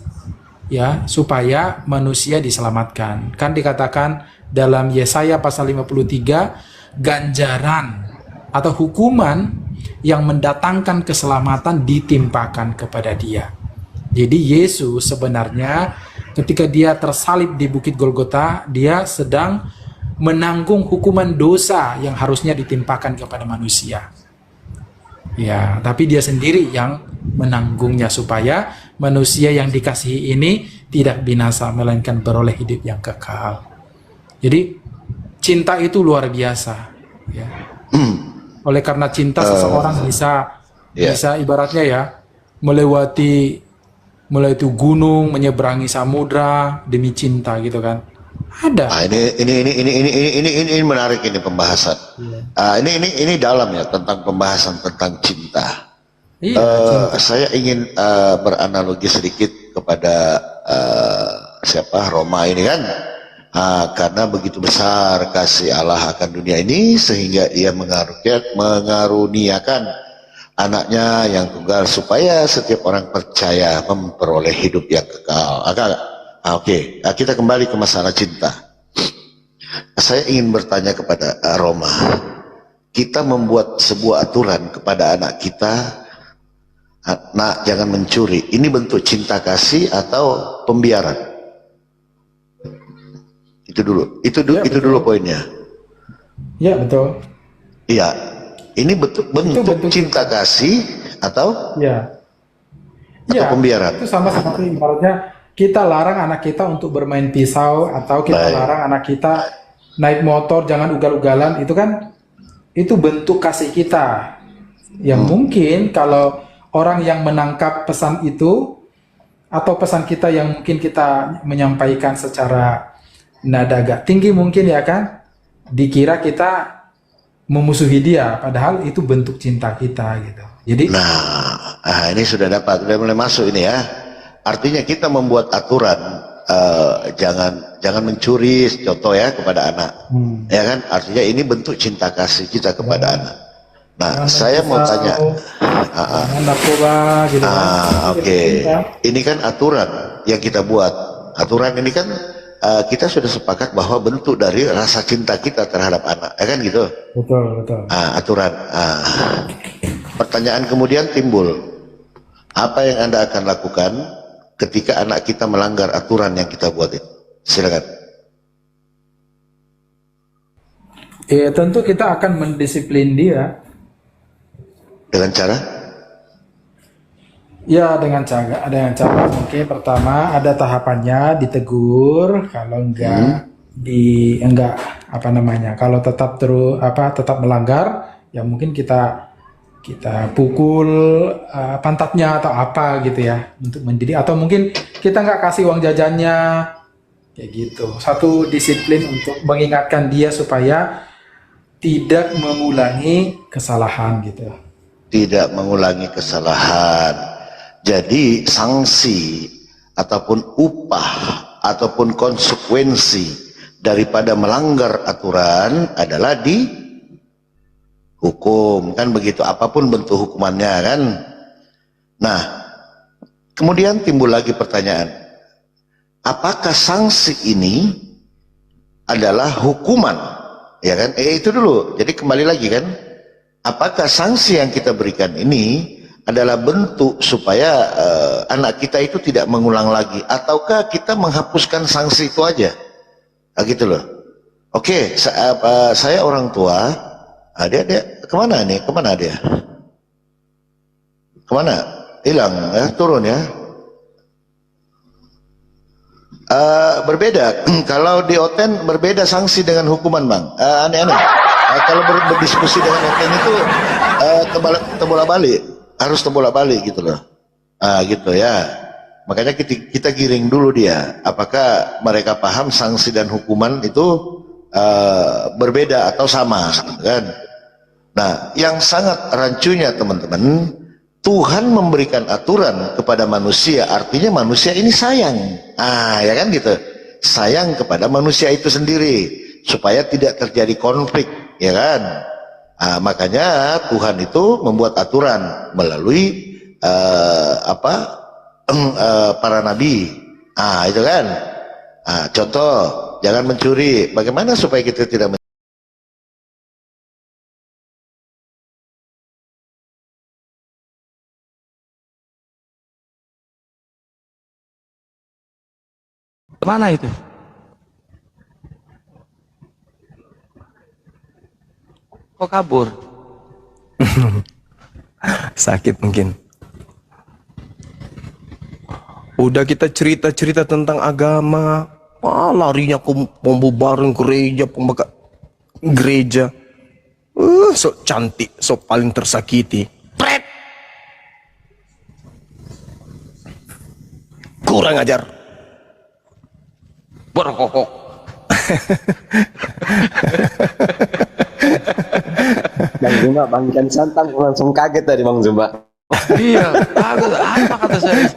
ya, supaya manusia diselamatkan. Kan dikatakan dalam Yesaya pasal 53, ganjaran atau hukuman yang mendatangkan keselamatan ditimpakan kepada dia. Jadi Yesus sebenarnya ketika dia tersalib di Bukit Golgota, dia sedang menanggung hukuman dosa yang harusnya ditimpakan kepada manusia. Ya, tapi dia sendiri yang menanggungnya supaya manusia yang dikasihi ini tidak binasa melainkan beroleh hidup yang kekal. Jadi cinta itu luar biasa, ya. Oleh karena cinta seseorang bisa ibaratnya ya melewati gunung, menyeberangi samudra demi cinta gitu kan. Ada. Ini menarik ini pembahasan. Ini dalam ya tentang pembahasan tentang cinta. Saya ingin beranalogi sedikit kepada Roma ini kan. Karena begitu besar kasih Allah akan dunia ini sehingga ia mengaruniakan anaknya yang tunggal supaya setiap orang percaya memperoleh hidup yang kekal. Oke, kita kembali ke masalah cinta. Saya ingin bertanya kepada Roma. Kita membuat sebuah aturan kepada anak kita, nak jangan mencuri. Ini bentuk cinta kasih atau pembiaran? Itu dulu poinnya. Iya betul. Iya, ini bentuk cinta kasih atau pembiaran. Itu sama seperti ibaratnya kita larang anak kita untuk bermain pisau atau kita larang anak kita naik motor jangan ugal-ugalan, itu kan itu bentuk kasih kita. Yang mungkin kalau orang yang menangkap pesan itu atau pesan kita yang mungkin kita menyampaikan secara nada agak tinggi mungkin ya kan, dikira kita memusuhi dia, padahal itu bentuk cinta kita gitu. Jadi ini sudah mulai masuk ini ya. Artinya kita membuat aturan jangan mencuri, contoh ya kepada anak, ya kan? Artinya ini bentuk cinta kasih kita kepada anak. Nah, saya mau tanya, narkoba gitu. Oke. Ini kan aturan yang kita buat. Aturan ini kan kita sudah sepakat bahwa bentuk dari rasa cinta kita terhadap anak, ya kan gitu? Betul. Aturan. Pertanyaan kemudian timbul, apa yang Anda akan lakukan ketika anak kita melanggar aturan yang kita buat itu? Silakan. Ya tentu kita akan mendisiplin dia. Dengan cara? Ya dengan cara mungkin pertama ada tahapannya, ditegur, kalau enggak kalau tetap melanggar ya mungkin kita pukul pantatnya atau apa gitu ya untuk mendidik, atau mungkin kita nggak kasih uang jajannya Kayak gitu. Satu disiplin untuk mengingatkan dia supaya tidak mengulangi kesalahan gitu. Tidak mengulangi kesalahan. Jadi sanksi ataupun upah ataupun konsekuensi daripada melanggar aturan adalah dihukum, kan begitu, apapun bentuk hukumannya kan. Nah, kemudian timbul lagi pertanyaan, apakah sanksi ini adalah hukuman, ya kan? Itu dulu. Jadi kembali lagi kan, apakah sanksi yang kita berikan ini adalah bentuk supaya anak kita itu tidak mengulang lagi, ataukah kita menghapuskan sanksi itu aja? Nah, gitu loh. Oke, saya orang tua. Dia kemana nih? Kemana dia? Kemana? Hilang ya, turun ya. Berbeda. Kalau di Oten berbeda sanksi dengan hukuman, Bang. Aneh-aneh. Kalau berdiskusi dengan Oten itu terbolak-balik, harus terbolak-balik gitu loh. Gitu ya. Makanya kita giring dulu dia. Apakah mereka paham sanksi dan hukuman itu berbeda atau sama, kan? Nah, yang sangat rancunya teman-teman, Tuhan memberikan aturan kepada manusia, artinya manusia ini sayang. Ya kan gitu. Sayang kepada manusia itu sendiri supaya tidak terjadi konflik, ya kan? Makanya Tuhan itu membuat aturan melalui para nabi. Itu kan. Contoh, jangan mencuri. Bagaimana supaya kita tidak mencuri? Kemana itu? Kok kabur? Sakit mungkin. Udah kita cerita-cerita tentang agama, larinya ke pembubaran gereja, pembakar gereja. Sok cantik, sok paling tersakiti. Pret. Kurang ajar. Berkokok. Bang Zumba, Bang Ikan Santang langsung kaget tadi Bang Zumba. Iya, apa kata saya?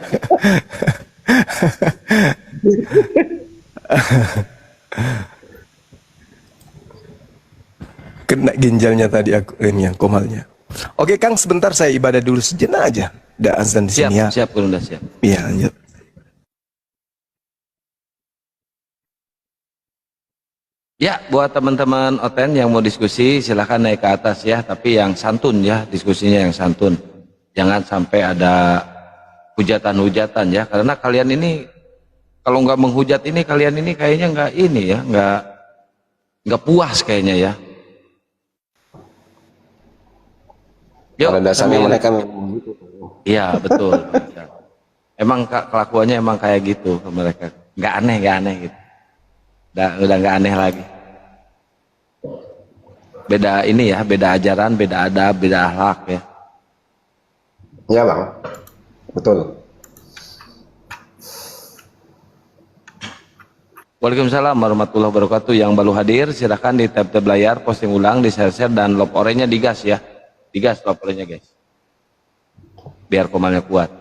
Kena ginjalnya tadi aku ini yang komalnya. Oke Kang, sebentar saya ibadah dulu sejenak aja. Udah azan di sini ya. Siap, udah siap. Iya, lanjut. Ya, buat teman-teman Oten yang mau diskusi silahkan naik ke atas ya, tapi yang santun ya, diskusinya yang santun. Jangan sampai ada hujatan-hujatan ya, karena kalian ini kalau nggak menghujat ini, kalian ini kayaknya nggak ini ya, nggak puas kayaknya ya. Yuk, Pada dasarnya mereka memang gitu. Iya betul. Emang kelakuannya emang kayak gitu mereka, nggak aneh gitu. Udah nggak aneh lagi. Beda ini ya, beda ajaran, beda adab, beda akhlak ya. Iya Bang, betul. Waalaikumsalam warahmatullahi wabarakatuh. Yang baru hadir silahkan di tab layar, posting ulang, di share dan lop oranye digas ya. Digas lop oranye guys. Biar komalnya kuat.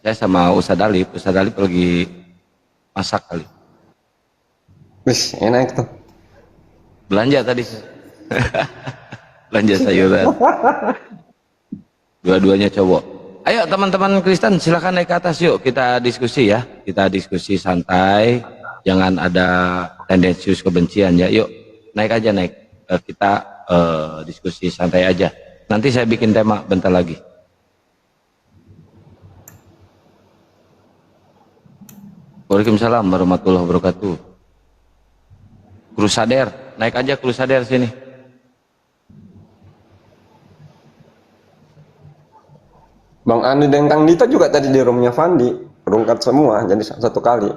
Saya sama Ustadz Alif lagi masak kali. Wih, enak tuh. Belanja tadi. Belanja sayuran. Dua-duanya cowok. Ayo teman-teman Kristen silahkan naik ke atas yuk, kita diskusi ya. Kita diskusi santai, jangan ada tendensius kebencian ya. Yuk naik aja naik. Kita diskusi santai aja. Nanti saya bikin tema bentar lagi. Waalaikumsalam warahmatullahi wabarakatuh. Crusader, naik aja Crusader sini. Bang Andi dan Kang Dita juga tadi di roomnya Fandi, rungkat semua jadi satu kali.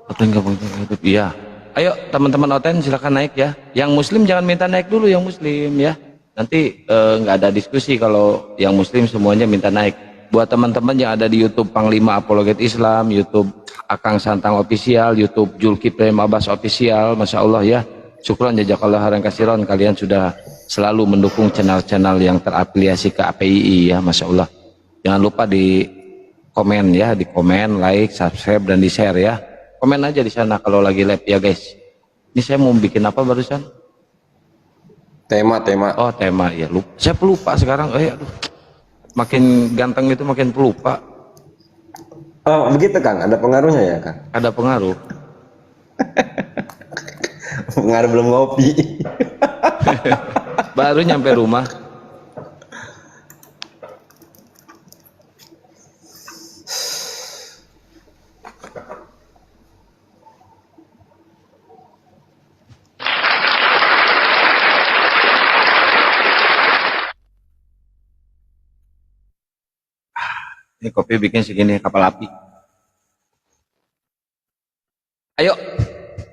Oten gabung YouTube. Iya. Ayo teman-teman Oten silakan naik ya. Yang Muslim jangan minta naik dulu yang Muslim ya. Nanti nggak ada diskusi kalau yang Muslim semuanya minta naik. Buat teman-teman yang ada di YouTube Panglima Apologet Islam, YouTube Akang Santang Official, YouTube Julkifli Abbas Official, Masya Allah ya. Syukron jazakallah khairan kasiron, kalian sudah selalu mendukung channel-channel yang terafiliasi ke APII ya, Masya Allah. Jangan lupa di komen ya, di komen, like, subscribe dan di share ya. Komen aja di sana kalau lagi live ya guys. Ini saya mau bikin apa barusan? Tema. Oh tema ya, lupa. Saya pelupa sekarang. Aduh. Makin ganteng itu makin pelupa. Oh begitu Kang, ada pengaruhnya ya Kang? Ada pengaruh. Pengaruh belum ngopi. Baru nyampe rumah. Ini kopi bikin segini kapal api. Ayo,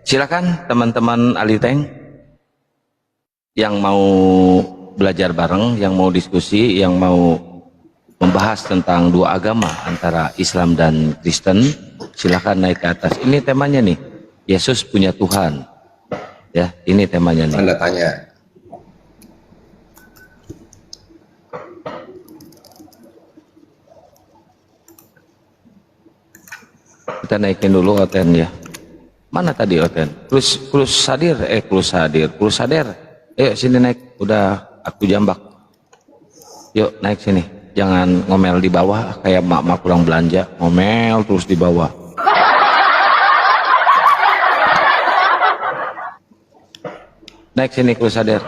silakan teman-teman Aliteng yang mau belajar bareng, yang mau diskusi, yang mau membahas tentang dua agama antara Islam dan Kristen, silakan naik ke atas. Ini temanya nih, Yesus punya Tuhan. Ya, ini temanya nih. Anda tanya. Kita naikin dulu Oten ya. Mana tadi Oten? Klus sadir. Ayo sini naik. Udah aku jambak. Yuk naik sini. Jangan ngomel di bawah kayak mak-mak kurang belanja. Ngomel terus di bawah. Naik sini klus sadir.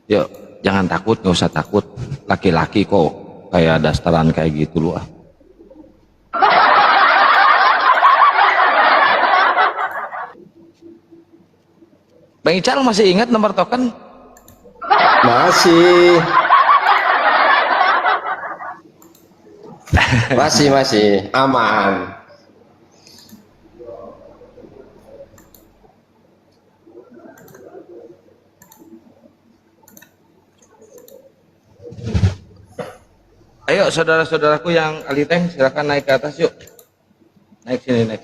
Yuk jangan takut, nggak usah takut. Laki-laki kok kayak dasteran kayak gitu loh. Bang Ical masih ingat nomor token? Masih. masih aman. Ayo saudara-saudaraku yang Aliteng silakan naik ke atas yuk. Naik sini.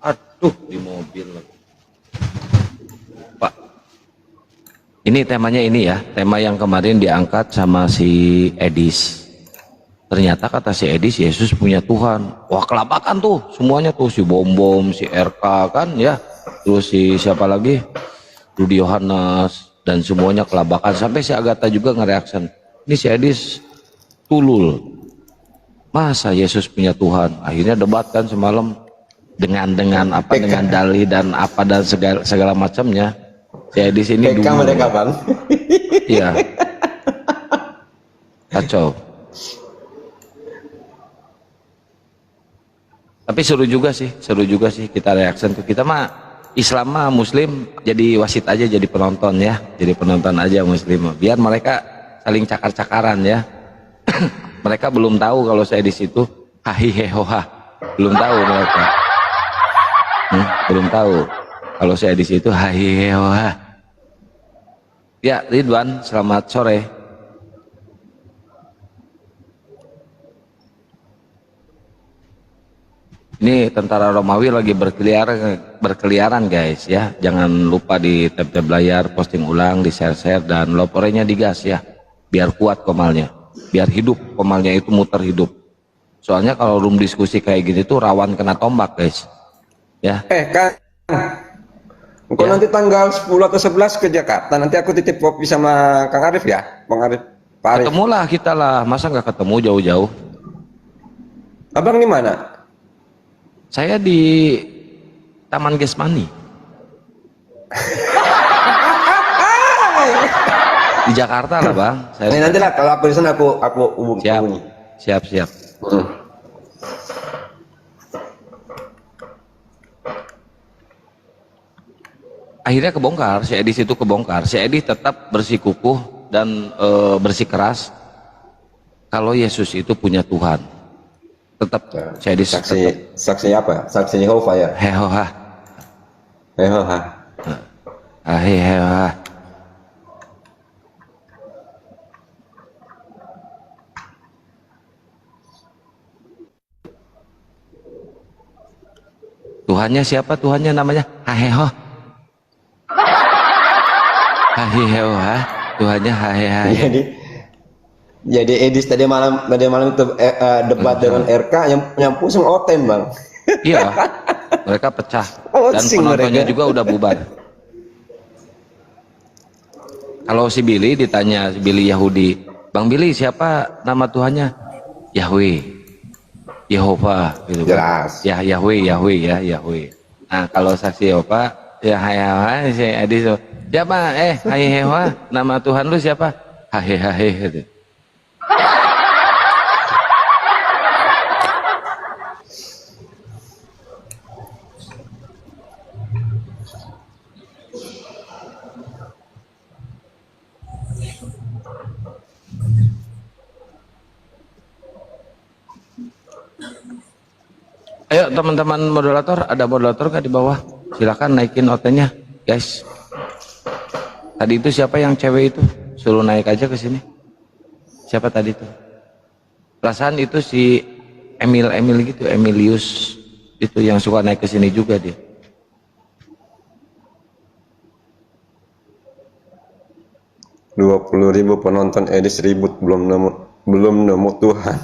Aduh, di mobil. Pak, ini temanya ini ya, tema yang kemarin diangkat sama si Edis. Ternyata kata si Edis, Yesus punya Tuhan. Wah kelabakan tuh, semuanya tuh, si Bom, si RK kan ya, terus si siapa lagi, Rudi Yohanes, dan semuanya kelabakan. Sampai si Agatha juga ngereaction. Ini si Edis tulul. Masa Yesus punya Tuhan? Akhirnya debat kan semalam. Dengan apa dengan dalih dan apa dan segala macamnya. Saya di sini dulu. Mereka Bang. Iya. Kacau. Tapi seru juga sih kita reaction tuh. Kita mah Islam mah Muslim jadi wasit aja, jadi penonton ya. Jadi penonton aja Muslim. Biar mereka saling cakar-cakaran ya. Mereka belum tahu kalau saya di situ hahihehoha. Belum tahu mereka. Belum tahu kalau saya di situ. Hahihehoha. Ya Ridwan, selamat sore. Ini tentara Romawi lagi berkeliaran guys ya. Jangan lupa di tab-tab layar, posting ulang, di share-share, dan loporenya digas ya. Biar kuat komalnya, biar hidup komalnya itu muter hidup. Soalnya kalau room diskusi kayak gini tuh rawan kena tombak guys. Ya. Kang, engkau Ya. nanti tanggal 10 atau 11 ke Jakarta. Nanti aku titip kopi sama Kang Arif ya, Bang Arif. Pak Arif. Ketemulah kita lah, masa nggak ketemu jauh-jauh? Abang di mana? Saya di Taman Gesmani. Di Jakarta lah bang. Ini nanti lah kalau aku di sana aku hubungi. Siap. Akhirnya kebongkar, si Edis itu kebongkar. Si Edis tetap bersikukuh dan bersikeras kalau Yesus itu punya Tuhan. Tetap saya Saksi apa? Saksi Yehova ya? Hehoha. Yehova. Hehoha. Tuhannya siapa? Tuhannya namanya Haheho. Haheho, Tuhannya Haheho. Jadi Edis tadi malam itu debat dengan RK yang pusing Oten, Bang. Iya, mereka pecah dan Pusing penontonnya mereka. juga udah bubar. Kalau si Billy ditanya, si Billy Yahudi, Bang Billy siapa nama Tuhannya? Yahweh. Yehova gitu kan. Jelas. Ya Yahweh ya Yahweh. Nah kalau saksi Yehova ya Haheha si Edi siapa Haheha nama Tuhan lu siapa? Haheha gitu. Ayo teman-teman moderator, ada moderator nggak di bawah? Silakan naikin OT-nya, guys. Tadi itu siapa yang cewek itu? Suruh naik aja ke sini. Siapa tadi itu? Perasaan itu si Emil gitu, Emilius itu yang suka naik ke sini juga dia. $20.000 penonton Edis ribut belum nemu Tuhan.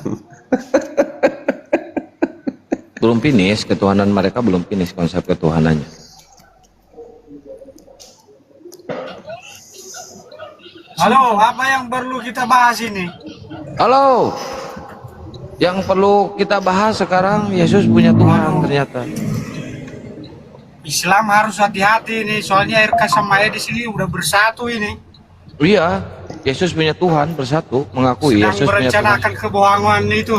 Belum finish, ketuhanan mereka belum finish konsep ketuhanannya. Halo, apa yang perlu kita bahas ini? Halo, yang perlu kita bahas sekarang Yesus punya Tuhan ternyata. Islam harus hati-hati nih, soalnya RK sama Edis ini udah bersatu ini. Iya, Yesus punya Tuhan bersatu, mengakui Sedang Yesus punya Tuhan. merencanakan kebohongan itu.